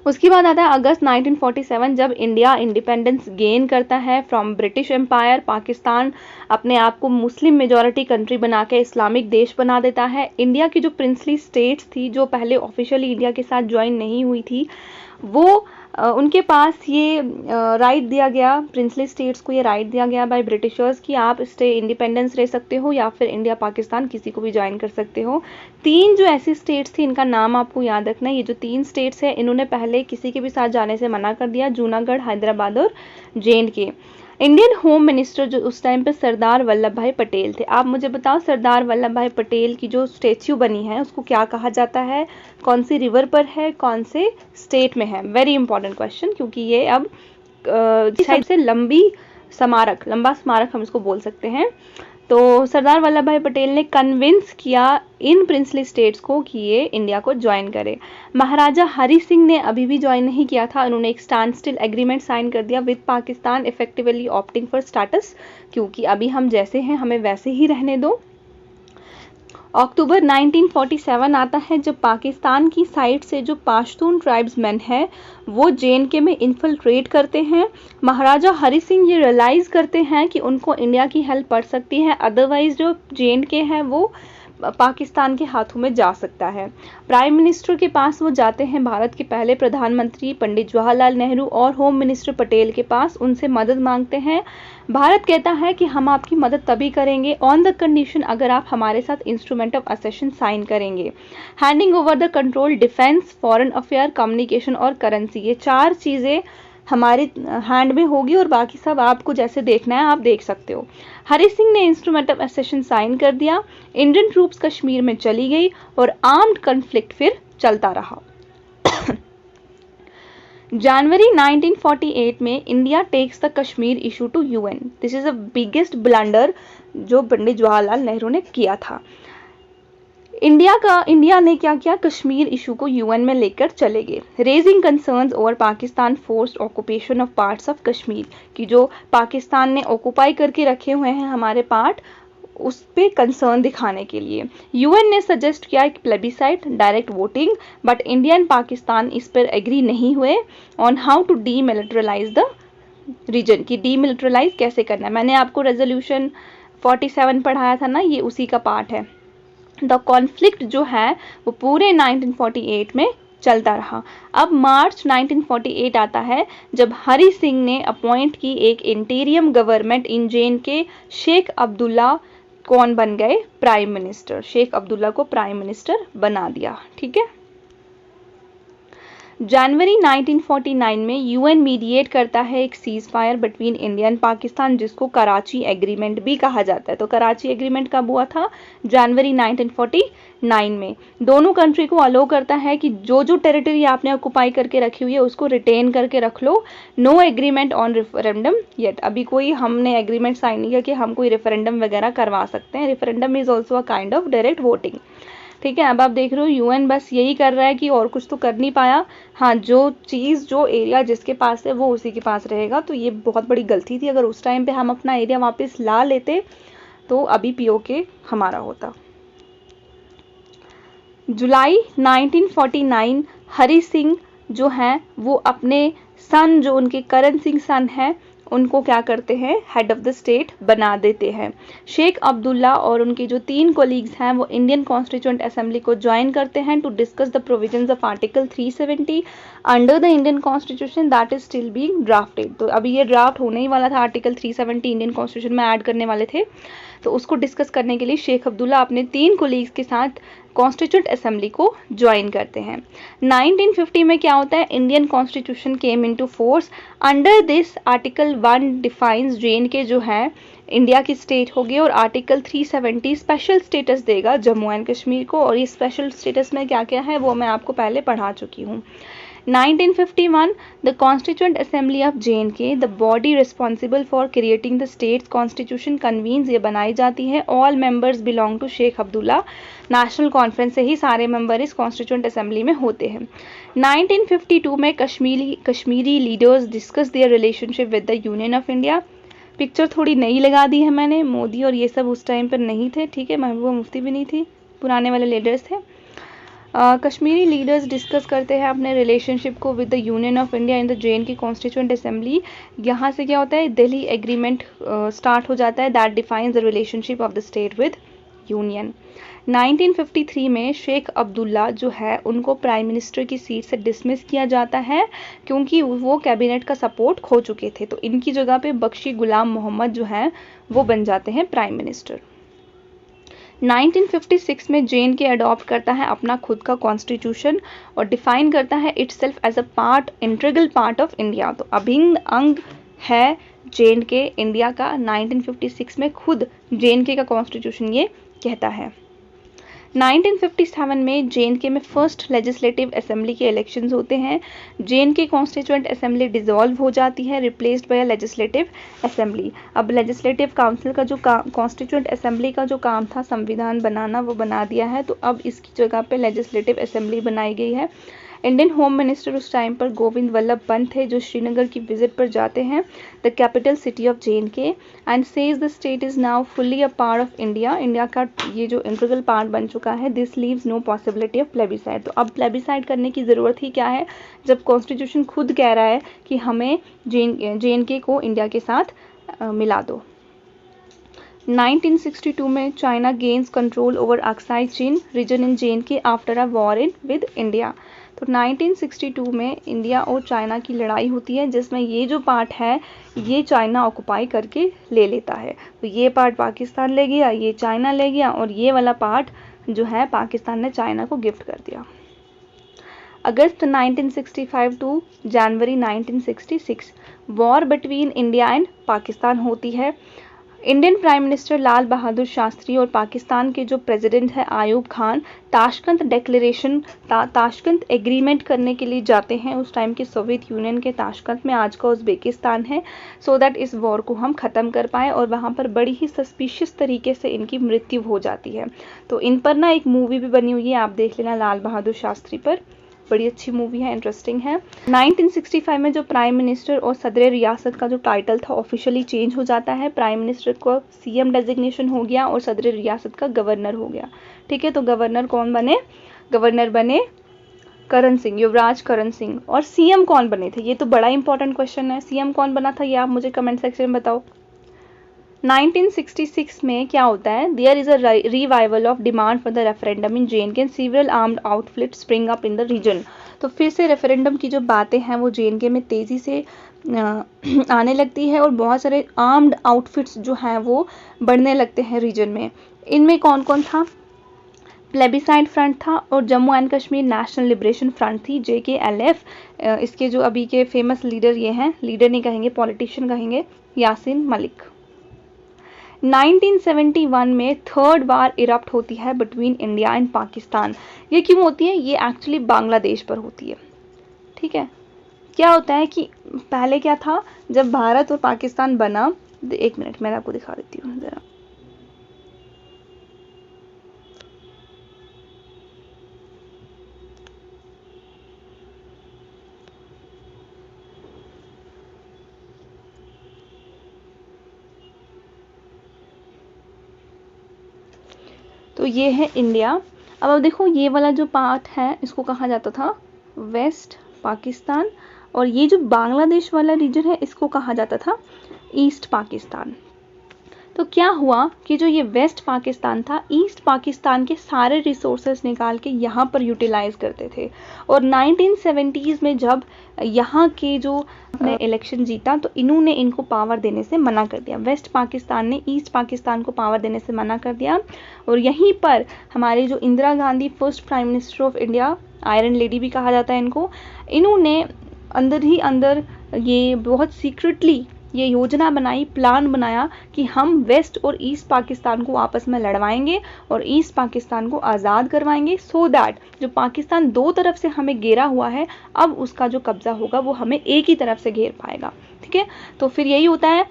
उसके बाद आता है अगस्त 1947 जब इंडिया इंडिपेंडेंस गेन करता है फ्रॉम ब्रिटिश एम्पायर। पाकिस्तान अपने आप को मुस्लिम मेजॉरिटी कंट्री बना के इस्लामिक देश बना देता है। इंडिया की जो प्रिंसली स्टेट्स थी जो पहले ऑफिशियली इंडिया के साथ ज्वाइन नहीं हुई थी, वो उनके पास ये राइट दिया गया, प्रिंसली स्टेट्स को ये राइट दिया गया बाय ब्रिटिशर्स कि आप स्टे इंडिपेंडेंस रह सकते हो या फिर इंडिया पाकिस्तान किसी को भी ज्वाइन कर सकते हो। 3 जो ऐसी स्टेट्स थी, इनका नाम आपको याद रखना है। ये जो 3 स्टेट्स हैं इन्होंने पहले किसी के भी साथ जाने से मना कर दिया, जूनागढ़, हैदराबाद और JNK। इंडियन होम मिनिस्टर जो उस टाइम पे सरदार वल्लभ भाई पटेल थे। आप मुझे बताओ सरदार वल्लभ भाई पटेल की जो स्टेच्यू बनी है उसको क्या कहा जाता है, कौन सी रिवर पर है, कौन से स्टेट में है। वेरी इंपॉर्टेंट क्वेश्चन, क्योंकि ये अब सबसे लंबा स्मारक हम इसको बोल सकते हैं। तो सरदार वल्लभ भाई पटेल ने कन्विंस किया इन प्रिंसली स्टेट्स को कि ये इंडिया को ज्वाइन करे। महाराजा हरि सिंह ने अभी भी ज्वाइन नहीं किया था। उन्होंने एक स्टैंड स्टिल एग्रीमेंट साइन कर दिया with Pakistan, effectively opting for status, क्योंकि अभी हम जैसे हैं हमें वैसे ही रहने दो। अक्टूबर 1947 आता है जब पाकिस्तान की साइड से जो पाश्तून ट्राइब्समैन हैं वो JNK में इन्फिल्ट्रेट करते हैं। महाराजा हरि सिंह ये रियलाइज़ करते हैं कि उनको इंडिया की हेल्प पड़ सकती है, अदरवाइज जो JNK है वो पाकिस्तान के हाथों में जा सकता है। प्राइम मिनिस्टर के पास वो जाते हैं, भारत के पहले प्रधानमंत्री पंडित जवाहरलाल नेहरू और होम मिनिस्टर पटेल के पास, उनसे मदद मांगते हैं। भारत कहता है कि हम आपकी मदद तभी करेंगे ऑन द कंडीशन अगर आप हमारे साथ इंस्ट्रूमेंट ऑफ असेशन साइन करेंगे। Handing over the control defence, foreign affair, communication और करेंसी, ये 4 चीज़ें हमारे हैंड में होगी और बाकी सब आपको जैसे देखना है आप देख सकते हो। हरि सिंह ने इंस्ट्रूमेंट ऑफ असेशन साइन कर दिया। इंडियन ट्रूप्स कश्मीर में चली गई और आर्म्ड कॉन्फ्लिक्ट फिर चलता रहा। जनवरी 1948 में India takes the Kashmir issue to UN। This is the biggest blunder जो पंडित जवाहरलाल नेहरू ने किया था। इंडिया ने क्या किया, कश्मीर इशू को UN में लेकर चले गए। Raising concerns over Pakistan forced occupation of parts of Kashmir, कि जो पाकिस्तान ने ऑक्यूपाई करके रखे हुए हैं हमारे पार्ट, उस पे कंसर्न दिखाने के लिए UN ने सजेस्ट किया एक plebiscite, direct voting, but India and Pakistan इस पर एग्री नहीं हुए on how to demilitarize the region, की डीमिलिटरलाइज कैसे करना है। मैंने आपको रेजोल्यूशन 47 पढ़ाया था ना, ये उसी का पार्ट है। द कॉन्फ्लिक्ट जो है वो पूरे 1948 में चलता रहा। अब मार्च 1948 आता है जब हरि सिंह ने अपॉइंट की एक interim government in J and K. Sheikh Abdullah कौन बन गए? Prime minister. शेख अब्दुल्ला को प्राइम मिनिस्टर बना दिया। ठीक है। जनवरी 1949 में यूएन मीडिएट करता है एक cease fire between India and Pakistan, जिसको कराची एग्रीमेंट भी कहा जाता है। तो कराची एग्रीमेंट कब हुआ था? जनवरी 1949 में। दोनों कंट्री को अलो करता है कि जो जो टेरिटरी आपने ऑक्युपाई करके रखी हुई है उसको रिटेन करके रख लो। No agreement on referendum yet. अभी कोई हमने एग्रीमेंट साइन नहीं किया कि हम कोई रेफरेंडम वगैरह करवा सकते हैं। Referendum is also a kind of direct voting. ठीक है। अब आप देख रहे हो यूएन बस यही कर रहा है कि और कुछ तो कर नहीं पाया। हाँ, जो चीज़ जो एरिया जिसके पास है वो उसी के पास रहेगा। तो ये बहुत बड़ी गलती थी। अगर उस टाइम पे हम अपना एरिया वापस ला लेते तो अभी पीओके हमारा होता। जुलाई 1949 हरि सिंह जो हैं वो अपने सन, जो उनके करण सिंह सन हैं, उनको क्या करते हैं? हेड ऑफ द स्टेट बना देते हैं। शेख अब्दुल्ला और उनके जो 3 कोलीग्स हैं वो इंडियन कॉन्स्टिट्यूएंट असेंबली को ज्वाइन करते हैं to discuss the provisions of article 370 under the Indian constitution that is still being drafted. तो अभी ये ड्राफ्ट होने ही वाला था। आर्टिकल 370 इंडियन कॉन्स्टिट्यूशन में ऐड करने वाले थे। तो उसको डिस्कस करने के लिए शेख अब्दुल्ला अपने 3 कोलीग्स के साथ कॉन्स्टिट्यूएंट असेंबली को ज्वाइन करते हैं। 1950 में क्या होता है? Indian constitution came into force. Under this article 1 defines J&K जो है इंडिया की स्टेट होगी और आर्टिकल 370 स्पेशल स्टेटस देगा जम्मू एंड कश्मीर को। और ये स्पेशल स्टेटस में क्या क्या है वो मैं आपको पहले पढ़ा चुकी हूँ। 1951 the Constituent Assembly of J&K, the body responsible for creating the state's constitution, convenes। ये बनाई जाती है। all members belong to Sheikh Abdullah. National conference से ही सारे मेंबर इस कॉन्स्टिट्यूएंट असेंबली में होते हैं। 1952 में Kashmiri leaders discuss their relationship with the union of India. Picture थोड़ी नई लगा दी है मैंने। मोदी और ये सब उस टाइम पर नहीं थे। ठीक है। महबूबा मुफ्ती भी नहीं थी, पुराने वाले लीडर्स थे। कश्मीरी लीडर्स डिस्कस करते हैं अपने रिलेशनशिप को with the union of India in the J&K constituent assembly. यहाँ से क्या होता है? दिल्ली एग्रीमेंट स्टार्ट हो जाता है that defines the relationship of the state with union. 1953 में शेख अब्दुल्ला जो है उनको प्राइम मिनिस्टर की सीट से डिसमिस किया जाता है क्योंकि वो कैबिनेट का सपोर्ट खो चुके थे। तो इनकी जगह पे बख्शी गुलाम मोहम्मद जो हैं वो बन जाते हैं प्राइम मिनिस्टर। 1956 में जे.एंड.के अडॉप्ट करता है अपना खुद का कॉन्स्टिट्यूशन और डिफाइन करता है itself as a part, integral part of India. तो अभिन्न अंग है जे.एंड.के इंडिया का। 1956 में खुद जे.एंड.के का कॉन्स्टिट्यूशन ये कहता है। 1957 में जे.एंड.के में फर्स्ट लेजिस्लेटिव असेंबली के इलेक्शंस होते हैं। जे.एंड.के कॉन्स्टिट्यूएंट असेंबली डिसॉल्व हो जाती है, रिप्लेस्ड बाय लेजिस्लेटिव असेंबली। अब लेजिस्लेटिव काउंसिल का जो कॉन्स्टिट्यूएंट असेंबली का जो काम था संविधान बनाना, वो बना दिया है। तो अब इसकी जगह पे लेजिस्लेटिव असेंबली बनाई गई है। इंडियन होम मिनिस्टर उस टाइम पर गोविंद वल्लभ पंत थे जो श्रीनगर की विजिट पर जाते हैं, the capital city of J and K, and says the state is now fully a part of India. India का ये जो इंटीग्रल पार्ट बन चुका है। This leaves no possibility of plebiscite. तो अब प्लेबिसाइड करने की ज़रूरत ही क्या है जब कॉन्स्टिट्यूशन खुद कह रहा है कि हमें जे.एंड.के को इंडिया के साथ मिला दो। 1962 में China gains control over Aksai Chin region in J and K after a war in with India. तो 1962 में इंडिया और चाइना की लड़ाई होती है जिसमें ये जो पार्ट है ये चाइना ऑक्युपाई करके ले लेता है। तो ये पार्ट पाकिस्तान ले गया, ये चाइना ले गया और ये वाला पार्ट जो है पाकिस्तान ने चाइना को गिफ्ट कर दिया। August 1965 to January 1966 war between India and Pakistan होती है। Indian prime minister Lal Bahadur Shastri और पाकिस्तान के जो प्रेसिडेंट है आयूब खान ताशकंद डिक्लेरेशन ताशकंद एग्रीमेंट करने के लिए जाते हैं उस टाइम के सोवियत यूनियन के ताशकंद में, आज का उज़्बेकिस्तान है, सो दैट इस वॉर को हम ख़त्म कर पाएँ। और वहाँ पर बड़ी ही सस्पिशियस तरीके से इनकी मृत्यु हो जाती है। तो इन पर ना एक मूवी भी बनी हुई है, आप देख लेना, लाल बहादुर शास्त्री पर, बड़ी अच्छी मूवी है, इंटरेस्टिंग है। 1965 में जो प्राइम मिनिस्टर और सदर रियासत का जो टाइटल था ऑफिशियली चेंज हो जाता है। प्राइम मिनिस्टर को सीएम डेजिग्नेशन हो गया और सदर रियासत का गवर्नर हो गया। ठीक है। तो गवर्नर कौन बने? गवर्नर बने करण सिंह, युवराज करण सिंह। और सीएम कौन बने थे? ये तो बड़ा इंपॉर्टेंट क्वेश्चन है। सीएम कौन बना था ये आप मुझे कमेंट सेक्शन में बताओ। 1966 में क्या होता है, there is a revival of demand for the referendum in JNK and several armed outfit spring up in the region. तो फिर से रेफरेंडम की जो बातें हैं वो JNK में तेज़ी से आने लगती है और बहुत सारे आर्म्ड आउटफिट्स जो हैं वो बढ़ने लगते हैं रीजन में। इनमें कौन कौन था, प्लेबिसाइड फ्रंट था और Jammu and Kashmir national liberation front थी, JKLF। इसके जो अभी के फेमस लीडर ये हैं, लीडर नहीं कहेंगे, पॉलिटिशियन कहेंगे, यासीन मलिक। 1971 में थर्ड वार इरप्ट होती है बिटवीन इंडिया एंड पाकिस्तान। ये क्यों होती है, ये एक्चुअली बांग्लादेश पर होती है। ठीक है, क्या होता है कि पहले क्या था, जब भारत और पाकिस्तान बना, एक मिनट मैं आपको दिखा देती हूँ जरा। तो ये है इंडिया। अब देखो ये वाला जो पार्ट है इसको कहा जाता था वेस्ट पाकिस्तान, और ये जो बांग्लादेश वाला रीजन है इसको कहा जाता था ईस्ट पाकिस्तान। तो क्या हुआ कि जो ये वेस्ट पाकिस्तान था, ईस्ट पाकिस्तान के सारे रिसोर्सेज निकाल के यहाँ पर यूटिलाइज करते थे, और 1970s में जब यहाँ के जो ने इलेक्शन जीता तो इन्होंने इनको पावर देने से मना कर दिया। वेस्ट पाकिस्तान ने ईस्ट पाकिस्तान को पावर देने से मना कर दिया, और यहीं पर हमारी जो Indira Gandhi first prime minister of India, iron lady भी कहा जाता है इनको, इन्होंने अंदर ही अंदर ये बहुत सीक्रेटली ये योजना बनाई, प्लान बनाया कि हम वेस्ट और ईस्ट पाकिस्तान को आपस में लड़वाएंगे और ईस्ट पाकिस्तान को आज़ाद करवाएंगे, सो दैट जो पाकिस्तान दो तरफ से हमें घेरा हुआ है, अब उसका जो कब्जा होगा वो हमें एक ही तरफ से घेर पाएगा। ठीक है, तो फिर यही होता है,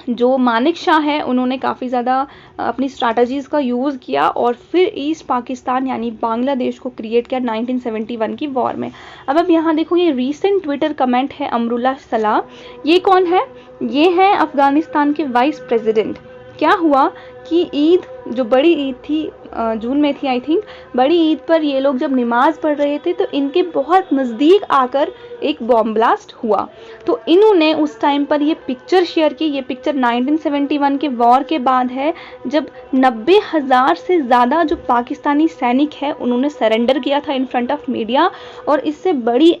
जो मानिक शाह है उन्होंने काफ़ी ज़्यादा अपनी स्ट्रैटेजीज़ का यूज़ किया और फिर ईस्ट पाकिस्तान यानी बांग्लादेश को क्रिएट किया 1971 की वॉर में। अब यहाँ देखो ये रीसेंट ट्विटर कमेंट है अमरुल्ला सलाह। ये कौन है, ये है अफ़गानिस्तान के वाइस प्रेसिडेंट। क्या हुआ कि ईद, जो बड़ी ईद थी, जून में थी आई थिंक, बड़ी ईद पर ये लोग जब नमाज पढ़ रहे थे तो इनके बहुत नज़दीक आकर एक बॉम्ब ब्लास्ट हुआ। तो इन्होंने उस टाइम पर ये पिक्चर शेयर की। ये पिक्चर 1971 के वॉर के बाद है, जब 90,000 से ज़्यादा जो पाकिस्तानी सैनिक है उन्होंने सरेंडर किया था इन फ्रंट ऑफ मीडिया, और इससे बड़ी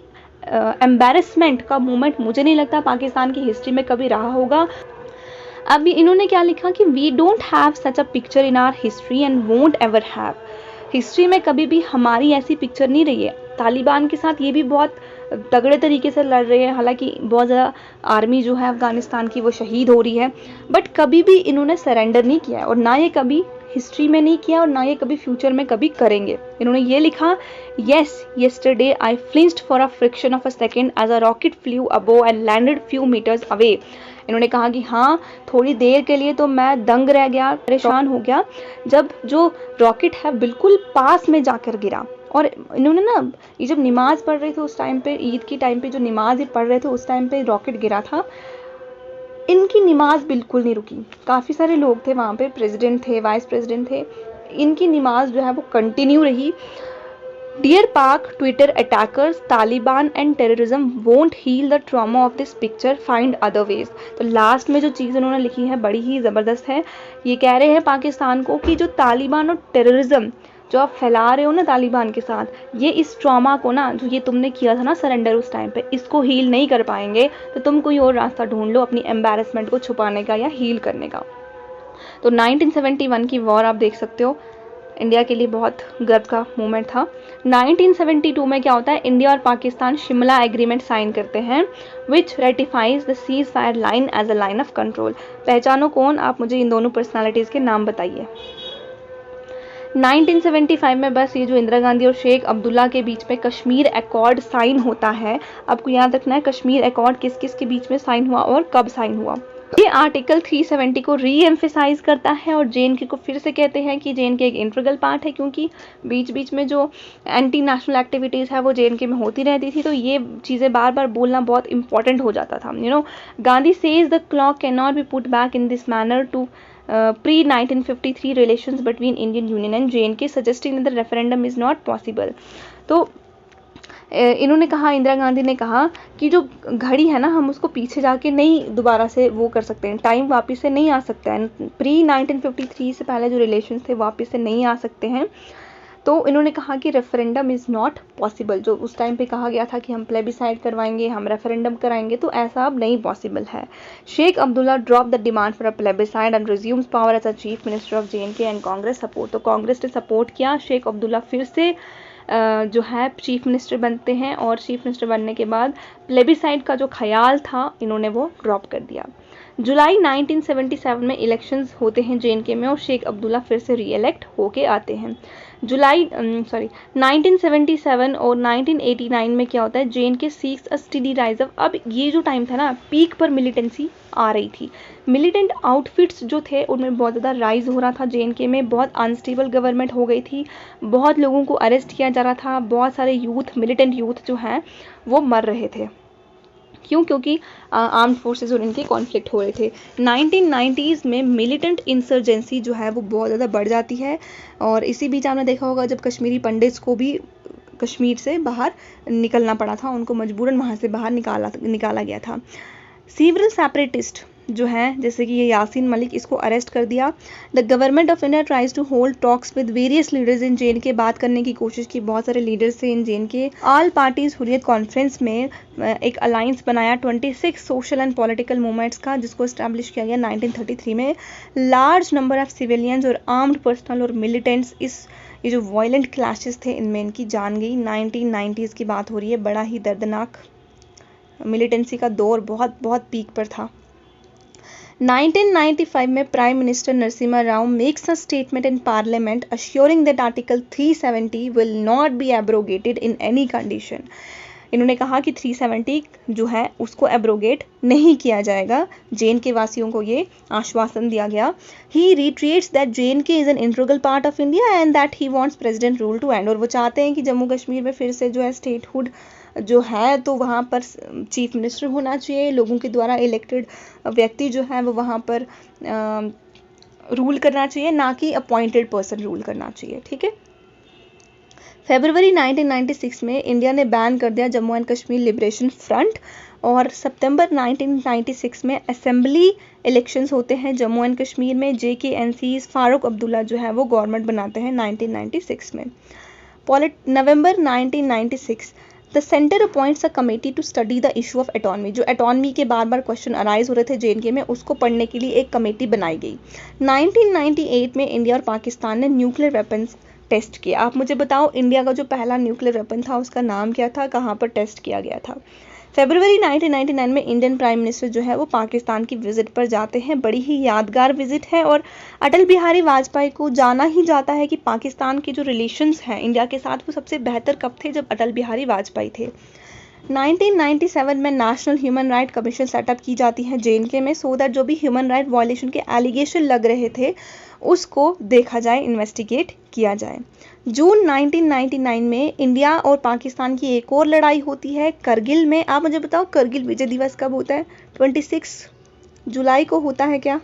एम्बैरेसमेंट का मोमेंट मुझे नहीं लगता पाकिस्तान की हिस्ट्री में कभी रहा होगा। अभी इन्होंने क्या लिखा कि we don't have such a picture in our history and won't ever have. History में कभी भी हमारी ऐसी पिक्चर नहीं रही है। तालिबान के साथ ये भी बहुत तगड़े तरीके से लड़ रहे हैं, हालांकि बहुत ज़्यादा आर्मी जो है अफ़गानिस्तान की वो शहीद हो रही है, बट कभी भी इन्होंने सरेंडर नहीं किया है, और ना ये कभी हिस्ट्री में नहीं किया और ना ये कभी फ्यूचर में कभी करेंगे। इन्होंने ये लिखा, yes yesterday I flinched for a fraction of a second as a rocket flew above and landed few metres away. इन्होंने कहा कि हाँ, थोड़ी देर के लिए तो मैं दंग रह गया, परेशान हो गया, जब जो रॉकेट है बिल्कुल पास में जाकर गिरा। और इन्होंने ना, ये जब नमाज पढ़ रहे थे उस टाइम पे, ईद की टाइम पे जो नमाज पढ़ रहे थे उस टाइम पे रॉकेट गिरा था, इनकी नमाज बिल्कुल नहीं रुकी। काफ़ी सारे लोग थे वहाँ पे, प्रेसिडेंट थे, वाइस प्रेसिडेंट थे, इनकी नमाज जो है वो कंटिन्यू रही। Dear Pak, Twitter attackers, Taliban and terrorism won't heal the trauma of this picture, find other ways। तो लास्ट में जो चीज़ उन्होंने लिखी है बड़ी ही ज़बरदस्त है। ये कह रहे हैं पाकिस्तान को कि जो तालिबान और टेररिज्म जो आप फैला रहे हो ना तालिबान के साथ, ये इस ट्रॉमा को ना, जो ये तुमने किया था ना सरेंडर उस टाइम पे, इसको हील नहीं कर पाएंगे, तो तुम कोई और रास्ता ढूंढ लो अपनी एम्बैरेसमेंट को छुपाने का या हील करने का। तो 1971 की वॉर आप देख सकते हो, इंडिया के लिए बहुत गर्व का मोमेंट था। 1972 में क्या होता है, इंडिया और पाकिस्तान शिमला एग्रीमेंट साइन करते हैं, which ratifies the cease fire line as a line of control. पहचानो कौन, आप मुझे इन दोनों पर्सनालिटीज़ के नाम बताइए। 1975 में बस ये जो इंदिरा गांधी और शेख अब्दुल्ला के बीच में कश्मीर अकॉर्ड साइन होता है। आपको याद रखना है कश्मीर अकॉर्ड किस किस के बीच में साइन हुआ और कब साइन हुआ। ये आर्टिकल 370 को री एम्फेसाइज करता है और JNK को फिर से कहते हैं कि JNK एक इंटीग्रल पार्ट है, क्योंकि बीच बीच में जो एंटी नेशनल एक्टिविटीज़ है वो JNK में होती रहती थी, तो ये चीज़ें बार बार बोलना बहुत इंपॉर्टेंट हो जाता था। Gandhi says the clock can not be put back in this manner to pre-1953 relations between Indian Union and JNK, suggesting that the referendum is not possible। तो इन्होंने कहा, इंदिरा गांधी ने कहा कि जो घड़ी है ना, हम उसको पीछे जाके नहीं दोबारा से वो कर सकते हैं, टाइम वापस से नहीं आ सकता है, प्री 1953 से पहले जो रिलेशन थे वापस से नहीं आ सकते हैं। तो इन्होंने कहा कि रेफरेंडम इज़ नॉट पॉसिबल, जो उस टाइम पे कहा गया था कि हम प्लेबिसाइड करवाएंगे, हम रेफरेंडम कराएंगे, तो ऐसा अब नहीं पॉसिबल है। Sheikh Abdullah drop the demand for a plebiscite and resumes power as a chief minister of JNK and Congress support. तो कांग्रेस ने सपोर्ट किया, शेख अब्दुल्ला फिर से जो है चीफ मिनिस्टर बनते हैं, और चीफ मिनिस्टर बनने के बाद प्लेबिसाइड का जो ख्याल था इन्होंने वो ड्रॉप कर दिया। जुलाई 1977 में इलेक्शंस होते हैं JNK में, और शेख अब्दुल्ला फिर से रीइलेक्ट होके आते हैं। 1977 और 1989 में क्या होता है, JNK seeks a steady rise up. अब ये जो टाइम था ना, पीक पर मिलिटेंसी आ रही थी, मिलिटेंट आउटफिट्स जो थे उनमें बहुत ज़्यादा राइज हो रहा था JNK में, बहुत अनस्टेबल गवर्नमेंट हो गई थी, बहुत लोगों को अरेस्ट किया जा रहा था, बहुत सारे यूथ, मिलिटेंट यूथ जो हैं वो मर रहे थे। क्यों? क्योंकि आर्म्ड फोर्सेस और इनके कॉन्फ्लिक्ट हो रहे थे। 1990s में मिलिटेंट इंसर्जेंसी जो है वो बहुत ज़्यादा बढ़ जाती है, और इसी बीच आपने देखा होगा जब कश्मीरी पंडित्स को भी कश्मीर से बाहर निकलना पड़ा था, उनको मजबूरन वहाँ से बाहर निकाला गया था। सीवरल सेपरेटिस्ट जो हैं, जैसे कि ये यासीन मलिक, इसको अरेस्ट कर दिया। The government of India tries to hold talks with various leaders in JNK, बात करने की कोशिश की, बहुत सारे लीडर्स थे इन JNK। All parties Hurriyat conference में एक अलायंस बनाया 26 सोशल एंड पॉलिटिकल मूवमेंट्स का, जिसको इस्टेब्लिश किया गया 1933 में। लार्ज नंबर ऑफ सिविलियंस और आर्म्ड पर्सनल और मिलिटेंट्स, ये जो वायलेंट क्लैशेस थे इनमें इनकी जान गई। 1990s की बात हो रही है, बड़ा ही दर्दनाक मिलिटेंसी का दौर बहुत बहुत पीक पर था। 1995 में prime minister Narasimha Rao makes a statement in parliament assuring that article 370 will not be abrogated in any condition. इन्होंने कहा कि 370 जो है उसको एब्रोगेट नहीं किया जाएगा। JNK वासियों को ये आश्वासन दिया गया। He retreats that JNK is an integral part of India and that he wants president rule to end, और वो चाहते हैं कि जम्मू कश्मीर में फिर से जो है स्टेटहुड जो है तो वहाँ पर चीफ मिनिस्टर होना चाहिए, लोगों के द्वारा इलेक्टेड व्यक्ति जो है वो वहाँ पर रूल करना चाहिए, ना कि अपॉइंटेड पर्सन रूल करना चाहिए। ठीक है। फरवरी 1996 में इंडिया ने बैन कर दिया Jammu and Kashmir liberation front, और सितंबर 1996 में असेंबली इलेक्शंस होते हैं जम्मू एंड कश्मीर में। JKNC's फारूक अब्दुल्ला जो है वो गवर्नमेंट बनाते हैं 1996 में। November 1996 the centre appoints a committee to study the issue of autonomy. जो एटॉनमी के बार बार क्वेश्चन अराइज हो रहे थे JNK में, उसको पढ़ने के लिए एक कमेटी बनाई गई। 1998 में इंडिया और पाकिस्तान ने न्यूक्लियर वेपन्स टेस्ट किया। आप मुझे बताओ, इंडिया का जो पहला न्यूक्लियर वेपन था उसका नाम क्या था, कहाँ पर टेस्ट किया गया था? फरवरी 1999 में इंडियन प्राइम मिनिस्टर जो है वो पाकिस्तान की विजिट पर जाते हैं। बड़ी ही यादगार विजिट है, और अटल बिहारी वाजपेयी को जाना ही जाता है कि पाकिस्तान के जो रिलेशंस हैं इंडिया के साथ वो सबसे बेहतर कब थे, जब अटल बिहारी वाजपेयी थे। 1997 में national human right commission setup की जाती है JNK में, सो दैट जो भी ह्यूमन राइट वायलेशन के एलिगेशन लग रहे थे उसको देखा जाए, इन्वेस्टिगेट किया जाए। जून 1999 में इंडिया और पाकिस्तान की एक और लड़ाई होती है करगिल में। आप मुझे बताओ, करगिल विजय दिवस कब होता है? 26 जुलाई को होता है क्या?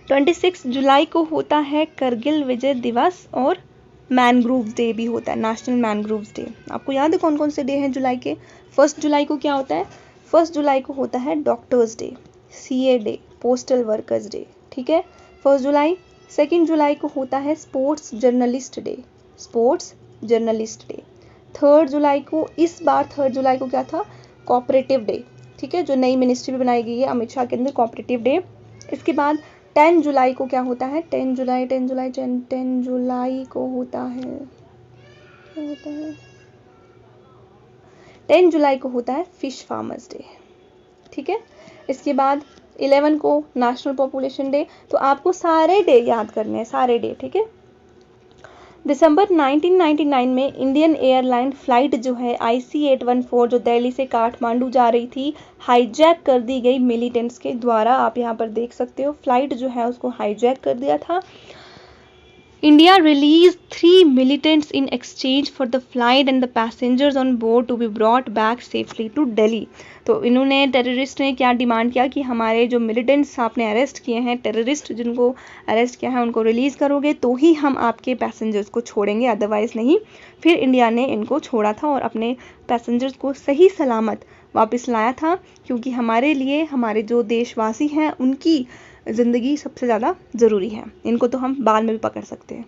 26 जुलाई को होता है करगिल विजय दिवस, और मैनग्रोव्स डे भी होता है, नेशनल मैनग्रोव्स डे। आपको याद है कौन कौन से डे हैं जुलाई के? 1 जुलाई को क्या होता है? 1 जुलाई को होता है doctors day, CA day, postal workers day. ठीक है, 1 जुलाई। 2 जुलाई को होता है sports journalist day, sports journalist day. 3 जुलाई को, इस बार 3 जुलाई को क्या था? Cooperative day. ठीक है, जो नई मिनिस्ट्री बनाई गई है अमित शाह के अंदर, कोऑपरेटिव डे। इसके बाद 10 जुलाई को क्या होता है? 10 जुलाई को होता है, क्या होता है? 10 जुलाई को होता है फिश फार्मर्स डे। ठीक है, इसके बाद 11 को नेशनल पॉपुलेशन डे। तो आपको सारे डे याद करने हैं, सारे डे। ठीक है। दिसंबर 1999 में इंडियन एयरलाइन फ्लाइट जो है IC814 जो दिल्ली से काठमांडू जा रही थी, हाईजैक कर दी गई मिलिटेंट्स के द्वारा। आप यहाँ पर देख सकते हो, फ्लाइट जो है उसको हाईजैक कर दिया था। India released 3 militants in exchange for the flight and the passengers on board to be brought back safely to Delhi. तो इन्होंने टेररिस्ट ने क्या डिमांड किया कि हमारे जो मिलिटेंट्स आपने अरेस्ट किए हैं, टेररिस्ट जिनको अरेस्ट किया है उनको रिलीज़ करोगे तो ही हम आपके पैसेंजर्स को छोड़ेंगे, अदरवाइज़ नहीं। फिर इंडिया ने इनको छोड़ा था और अपने पैसेंजर्स को सही सलामत वापस लाया था, क्योंकि हमारे लिए हमारे जो देशवासी हैं उनकी ज़िंदगी सबसे ज़्यादा ज़रूरी है। इनको तो हम बाद में भी पकड़ सकते हैं।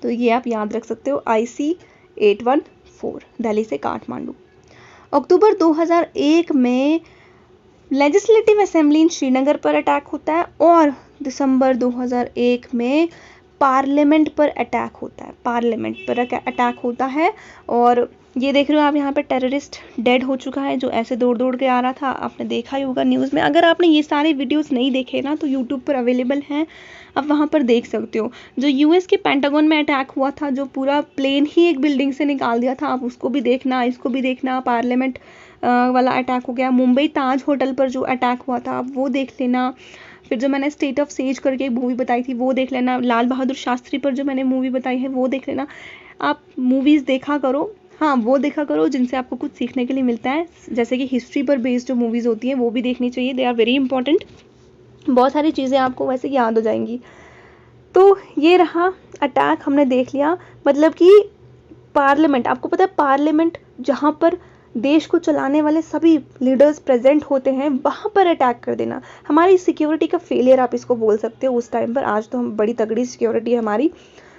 तो ये आप याद रख सकते हो, IC-814 दिल्ली से काठमांडू। अक्टूबर 2001 में लेजिस्लेटिव असेंबली इन श्रीनगर पर अटैक होता है और दिसंबर 2001 में पार्लियामेंट पर अटैक होता है। पार्लियामेंट पर अटैक होता है और ये देख रहे हो आप यहाँ पे टेररिस्ट डेड हो चुका है जो ऐसे दौड़ दौड़ के आ रहा था, आपने देखा ही होगा न्यूज़ में। अगर आपने ये सारे वीडियोस नहीं देखे ना तो यूट्यूब पर अवेलेबल हैं, आप वहाँ पर देख सकते हो। जो यूएस के पेंटागन में अटैक हुआ था, जो पूरा प्लेन ही एक बिल्डिंग से निकाल दिया था, आप उसको भी देखना, इसको भी देखना। पार्लियामेंट वाला अटैक हो गया। मुंबई ताज होटल पर जो अटैक हुआ था आप वो देख लेना। फिर जो मैंने स्टेट ऑफ सेज करके एक मूवी बताई थी वो देख लेना। लाल बहादुर शास्त्री पर जो मैंने मूवी बताई है वो देख लेना। आप मूवीज़ देखा करो, हाँ वो देखा करो जिनसे आपको कुछ सीखने के लिए मिलता है। जैसे कि हिस्ट्री पर बेस्ड जो मूवीज़ होती हैं वो भी देखनी चाहिए, दे आर वेरी इंपॉर्टेंट। बहुत सारी चीज़ें आपको वैसे याद हो जाएंगी। तो ये रहा अटैक, हमने देख लिया। मतलब कि पार्लियामेंट, आपको पता है पार्लियामेंट जहाँ पर देश को चलाने वाले सभी लीडर्स प्रेजेंट होते हैं, वहाँ पर अटैक कर देना हमारी सिक्योरिटी का फेलियर आप इसको बोल सकते हो उस टाइम पर। आज तो हम बड़ी तगड़ी सिक्योरिटी है हमारी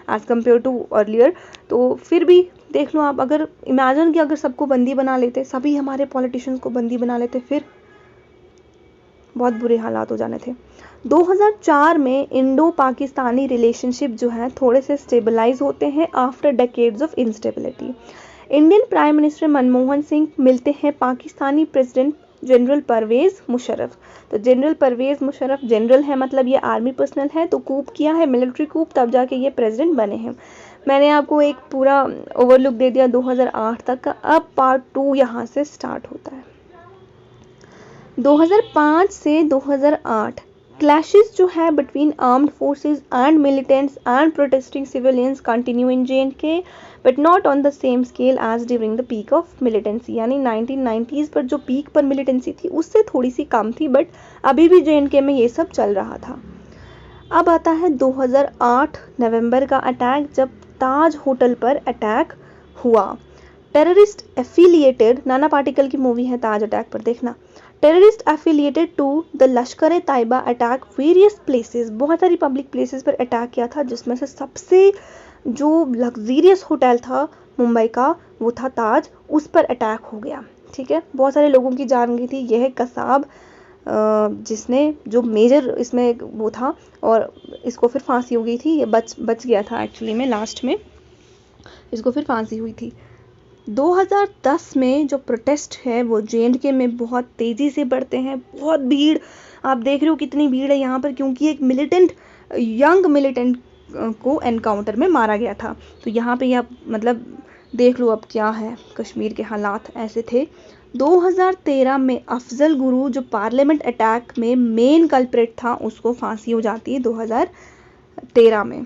एज कम्पेयर टू अर्लियर। तो फिर भी देख लो आप, अगर इमेजिन कि अगर सबको बंदी बना लेते, सभी हमारे पॉलिटिशियंस को बंदी बना लेते, फिर बहुत बुरे हालात हो जाने थे। 2004 में इंडो पाकिस्तानी रिलेशनशिप जो है थोड़े से स्टेबलाइज होते हैं after decades of instability. Indian prime minister Manmohan Singh मिलते हैं पाकिस्तानी प्रेसिडेंट जनरल परवेज़ मुशर्रफ। तो जनरल परवेज़ मुशर्रफ जनरल है, मतलब ये आर्मी पर्सनल है, तो कूप किया है, मिलिट्री कूप, तब जाके ये प्रेसिडेंट बने हैं। मैंने आपको एक पूरा ओवरलुक दे दिया 2008 तक का। अब पार्ट 2 यहाँ से स्टार्ट होता है। 2005 से 2008 क्लैशेस जो है between armed forces and militants and protesting civilians continue in J&K but not on the same scale as during the peak of militancy. यानी 1990s पर जो पीक पर मिलिटेंसी थी उससे थोड़ी सी कम थी, बट अभी भी J&K में ये सब चल रहा था। अब आता है 2008 नवंबर का अटैक, जब ताज होटल पर अटैक हुआ। टेररिस्ट एफिलिएटेड, नाना पाटेकर की मूवी है ताज अटैक पर, देखना। Terrorist affiliated to the Lashkar A Taiba attack various places, बहुत सारी पब्लिक प्लेसेस पर अटैक किया था, जिसमें से सबसे जो लग्जीरियस होटल था मुंबई का वो था ताज, उस पर अटैक हो गया। ठीक है, बहुत सारे लोगों की जान गई थी। यह कसाब जिसने जो मेजर इसमें वो था, और इसको फिर फांसी हो गई थी। ये बच गया था एक्चुअली में, लास्ट में इसको फिर फांसी हुई थी। 2010 में जो प्रोटेस्ट है वो J&K में बहुत तेज़ी से बढ़ते हैं। बहुत भीड़, आप देख रहे हो कितनी भीड़ है यहाँ पर, क्योंकि एक यंग मिलिटेंट को एनकाउंटर में मारा गया था। तो यहाँ पे आप मतलब देख लो अब क्या है, कश्मीर के हालात ऐसे थे। 2013 में अफजल गुरु जो पार्लियामेंट अटैक में मेन कल्प्रिट था, उसको फांसी हो जाती है 2013 में।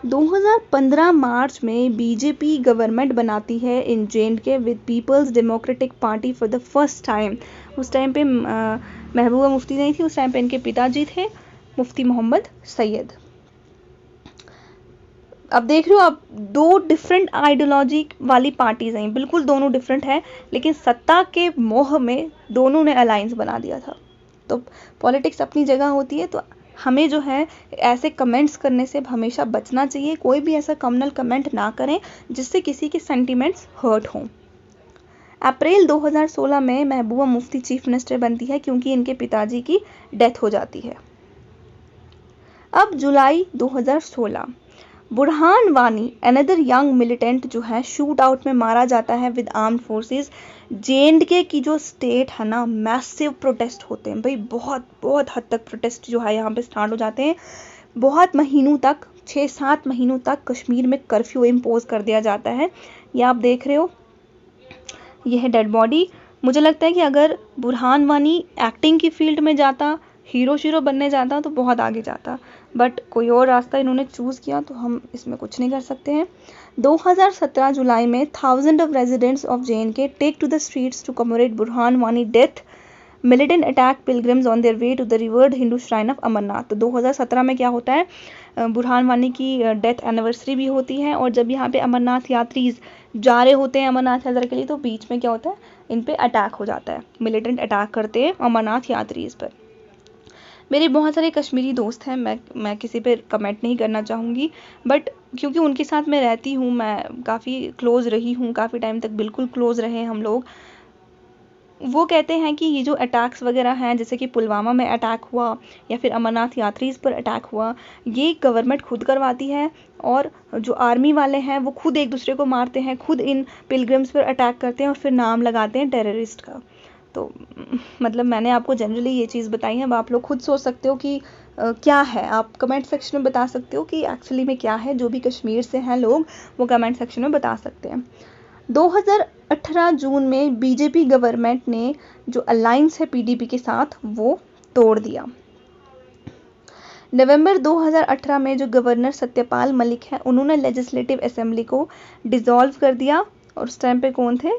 2015 मार्च में बीजेपी गवर्नमेंट बनाती है in J&K with people's democratic party for the first time. उस टाइम पे महबूबा मुफ्ती नहीं थी, उस टाइम पे इनके पिताजी थे मुफ्ती मोहम्मद सैयद। अब देख रहे हो आप, दो डिफरेंट आइडियोलॉजी वाली पार्टीज हैं, बिल्कुल दोनों डिफरेंट है, लेकिन सत्ता के मोह में दोनों ने अलायंस बना दिया था। तो पॉलिटिक्स अपनी जगह होती है, तो हमें जो है ऐसे कमेंट्स करने से हमेशा बचना चाहिए। कोई भी ऐसा कम्युनल कमेंट ना करें जिससे किसी के सेंटिमेंट्स हर्ट हों। अप्रैल 2016 में महबूबा मुफ्ती चीफ मिनिस्टर बनती है, क्योंकि इनके पिताजी की डेथ हो जाती है। अब जुलाई 2016 Burhan Wani another young militant जो है शूट आउट में मारा जाता है विद आर्म्ड फोर्सेस। J&K की जो स्टेट है ना, मैसिव प्रोटेस्ट होते हैं भाई, बहुत बहुत हद तक प्रोटेस्ट जो है यहाँ पे स्टार्ट हो जाते हैं। बहुत महीनों तक, 6-7 महीनों तक कश्मीर में कर्फ्यू इम्पोज कर दिया जाता है। ये आप देख रहे हो, यह है डेड बॉडी। मुझे लगता है कि अगर बुरहान वानी एक्टिंग की फील्ड में जाता हीरो शीरो बनने जाता तो बहुत आगे जाता, बट कोई और रास्ता इन्होंने चूज़ किया तो हम इसमें कुछ नहीं कर सकते हैं। 2017 जुलाई में thousand of residents of JNK take to the streets to commemorate Burhan Wani death militant attack pilgrims on their way to the revered Hindu shrine of Amarnath. तो 2017 में क्या होता है, बुरहान वानी की डेथ एनिवर्सरी भी होती है, और जब यहाँ पे अमरनाथ यात्री जा रहे होते हैं अमरनाथ यात्रा के लिए, तो बीच में क्या होता है, इन पे अटैक हो जाता है, मिलिटेंट अटैक करते हैं अमरनाथ यात्री पर। मेरे बहुत सारे कश्मीरी दोस्त हैं, मैं किसी पे कमेंट नहीं करना चाहूँगी, बट क्योंकि उनके साथ मैं रहती हूँ, मैं काफ़ी क्लोज़ रही हूँ, काफ़ी टाइम तक बिल्कुल क्लोज़ रहे हम लोग। वो कहते हैं कि ये जो अटैक्स वगैरह हैं, जैसे कि पुलवामा में अटैक हुआ या फिर अमरनाथ यात्रीज़ पर अटैक हुआ, ये गवर्नमेंट खुद करवाती है, और जो आर्मी वाले हैं वो खुद एक दूसरे को मारते हैं, खुद इन पिलग्रिम्स पर अटैक करते हैं और फिर नाम लगाते हैं टेररिस्ट का। तो मतलब मैंने आपको जनरली ये चीज़ बताई है, अब आप लोग खुद सोच सकते हो कि क्या है, आप कमेंट सेक्शन में बता सकते हो कि एक्चुअली में क्या है। जो भी कश्मीर से हैं लोग वो कमेंट सेक्शन में बता सकते हैं। 2018 जून में बीजेपी गवर्नमेंट ने जो अलायंस है PDP के साथ वो तोड़ दिया। नवंबर 2018 में जो गवर्नर सत्यपाल मलिक हैं, उन्होंने लेजिस्लेटिव असेंबली को डिसॉल्व कर दिया, और उस टाइम पे कौन थे,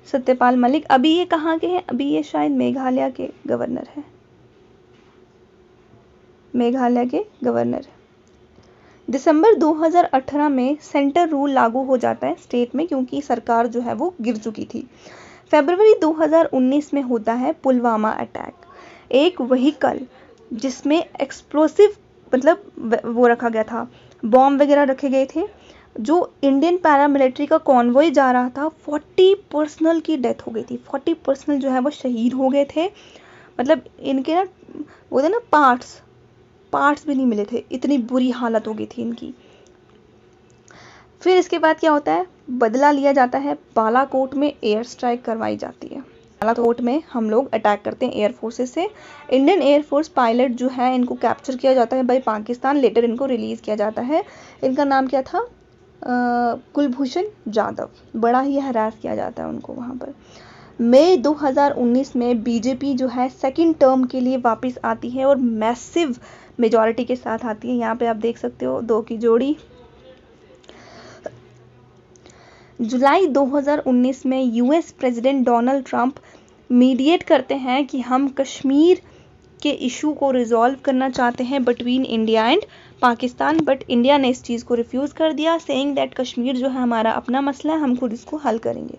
सत्यपाल मलिक। अभी ये कहाँ के हैं, अभी ये शायद मेघालय के गवर्नर हैं, मेघालय के गवर्नर। दिसंबर 2018 में सेंटर रूल लागू हो जाता है स्टेट में, क्योंकि सरकार जो है वो गिर चुकी थी। फरवरी 2019 में होता है पुलवामा अटैक, एक व्हीकल जिसमें एक्सप्लोसिव मतलब वो रखा गया था, बॉम्ब वगैरह रखे गए थे, जो इंडियन पैरामिलिट्री का कॉन्वॉय जा रहा था, 40 पर्सनल की डेथ हो गई थी, 40 पर्सनल जो है वो शहीद हो गए थे। मतलब इनके ना वो थे ना पार्ट्स भी नहीं मिले थे, इतनी बुरी हालत हो गई थी इनकी। फिर इसके बाद क्या होता है, बदला लिया जाता है, बालाकोट में एयर स्ट्राइक करवाई जाती है। बालाकोट में हम लोग अटैक करते हैं एयर फोर्सेस से। इंडियन एयरफोर्स पायलट जो है इनको कैप्चर किया जाता है बाय पाकिस्तान, लेटर इनको रिलीज़ किया जाता है। इनका नाम क्या था, कुलभूषण जाधव। बड़ा ही हरास किया जाता है उनको वहाँ पर। मई 2019 में बीजेपी जो है सेकंड टर्म के लिए वापस आती है और मैसिव मेजॉरिटी के साथ आती है। यहाँ पे आप देख सकते हो 2 की जोड़ी। जुलाई 2019 में US president Donald Trump mediate करते हैं कि हम कश्मीर के इशू को रिजॉल्व करना चाहते हैं between India and Pakistan, but India ने इस चीज़ को रिफ्यूज़ कर दिया, सेइंग दैट कश्मीर जो है हमारा अपना मसला है, हम खुद इसको हल करेंगे।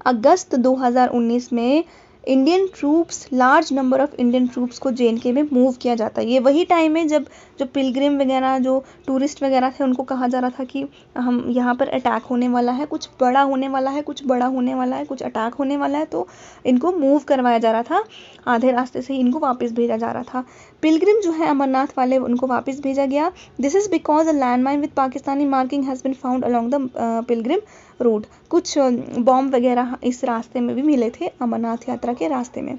अगस्त 2019 में Indian troops, large number of Indian troops को JNK में मूव किया जाता है। ये वही टाइम है जब जो पिलग्रिम वगैरह, जो टूरिस्ट वगैरह थे, उनको कहा जा रहा था कि हम यहाँ पर अटैक होने वाला है, कुछ बड़ा होने वाला है, कुछ बड़ा होने वाला है, कुछ अटैक होने वाला है, तो इनको मूव करवाया जा रहा था, आधे रास्ते से ही इनको वापस भेजा जा रहा था। पिलग्रिम जो है अमरनाथ वाले, उनको वापस भेजा गया। This is because a landmine with Pakistani marking has been found along the pilgrim route. कुछ बॉम्ब वगैरह इस रास्ते में भी मिले थे, अमरनाथ यात्रा के रास्ते में।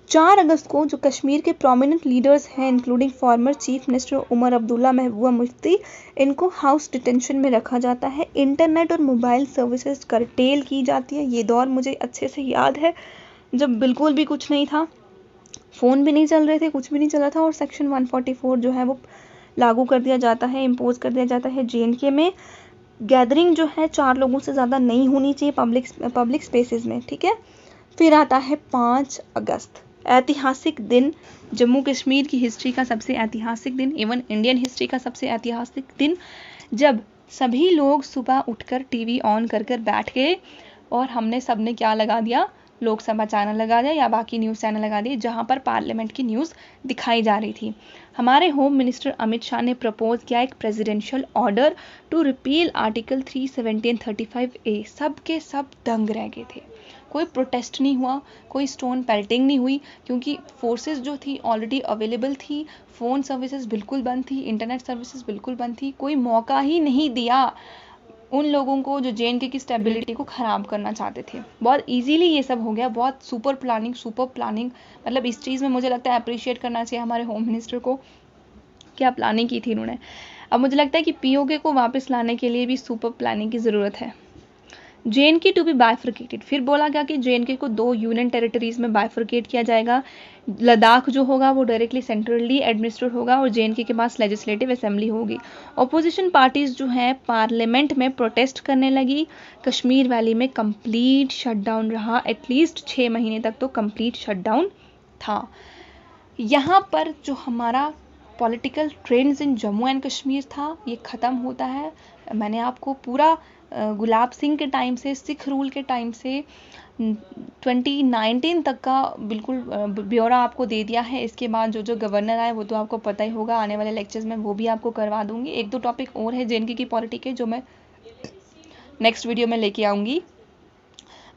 4 अगस्त को जो कश्मीर के प्रोमिनेंट लीडर्स हैं, including former chief minister Omar Abdullah, Mehbooba Mufti, इनको हाउस डिटेंशन में रखा जाता है। इंटरनेट और मोबाइल सर्विसेज करटेल की जाती है। ये दौर मुझे अच्छे से याद है जब बिल्कुल भी कुछ नहीं था, फ़ोन भी नहीं चल रहे थे, कुछ भी नहीं चला था, और सेक्शन 144 जो है वो लागू कर दिया जाता है, इम्पोज कर दिया जाता है JNK में। गैदरिंग जो है 4 लोगों से ज़्यादा नहीं होनी चाहिए पब्लिक स्पेसेस में, ठीक है। फिर आता है 5 अगस्त, ऐतिहासिक दिन, जम्मू कश्मीर की हिस्ट्री का सबसे ऐतिहासिक दिन, इवन इंडियन हिस्ट्री का सबसे ऐतिहासिक दिन, जब सभी लोग सुबह उठकर TV ऑन कर बैठ गए और हमने सबने क्या लगा दिया, लोकसभा चैनल लगा दिया या बाकी न्यूज़ चैनल लगा दिए, जहाँ पर पार्लियामेंट की न्यूज़ दिखाई जा रही थी। हमारे होम मिनिस्टर अमित शाह ने प्रपोज किया एक presidential order to repeal article 370 and 35A। सब के सब दंग रह गए थे, कोई प्रोटेस्ट नहीं हुआ, कोई स्टोन पेल्टिंग नहीं हुई, क्योंकि फोर्सेस जो थी ऑलरेडी अवेलेबल थी, फ़ोन सर्विसेज बिल्कुल बंद थी, इंटरनेट सर्विसेज बिल्कुल बंद थी, कोई मौका ही नहीं दिया उन लोगों को जो JNK की स्टेबिलिटी को ख़राब करना चाहते थे। बहुत इजीली ये सब हो गया, बहुत सुपर प्लानिंग, मतलब इस चीज़ में मुझे लगता है अप्रिशिएट करना चाहिए हमारे होम मिनिस्टर को, क्या प्लानिंग की थी उन्होंने। अब मुझे लगता है कि POK को वापस लाने के लिए भी सुपर प्लानिंग की ज़रूरत है। JNK टू बी बाइफर्केटेड, फिर बोला गया कि JNK को 2 यूनियन टेरिटरीज में बाइफर्केट किया जाएगा। लद्दाख जो होगा वो डायरेक्टली सेंट्रली एडमिनिस्ट्रेट होगा और JNK के पास लेजिस्लेटिव असेंबली होगी। अपोजिशन पार्टीज जो है पार्लियामेंट में प्रोटेस्ट करने लगी। कश्मीर वैली में कंप्लीट शटडाउन रहा, एटलीस्ट 6 महीने तक तो कंप्लीट शटडाउन था। यहाँ पर जो हमारा political trends in Jammu and Kashmir था ये ख़त्म होता है। मैंने आपको पूरा गुलाब सिंह के टाइम से, सिख रूल के टाइम से 2019 तक का बिल्कुल ब्यौरा आपको दे दिया है। इसके बाद जो जो गवर्नर आए वो तो आपको पता ही होगा, आने वाले लेक्चर्स में वो भी आपको करवा दूंगी। 1-2 टॉपिक और है JNK की पॉलिटिक के जो मैं नेक्स्ट वीडियो में लेके आऊँगी।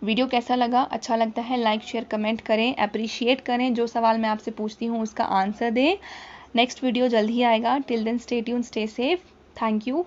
वीडियो कैसा लगा? अच्छा लगता है लाइक शेयर कमेंट करें, अप्रिशिएट करें। जो सवाल मैं आपसे पूछती हूँ उसका आंसर दें। नेक्स्ट वीडियो जल्द ही आएगा। Till then stay tuned, stay safe. Thank you.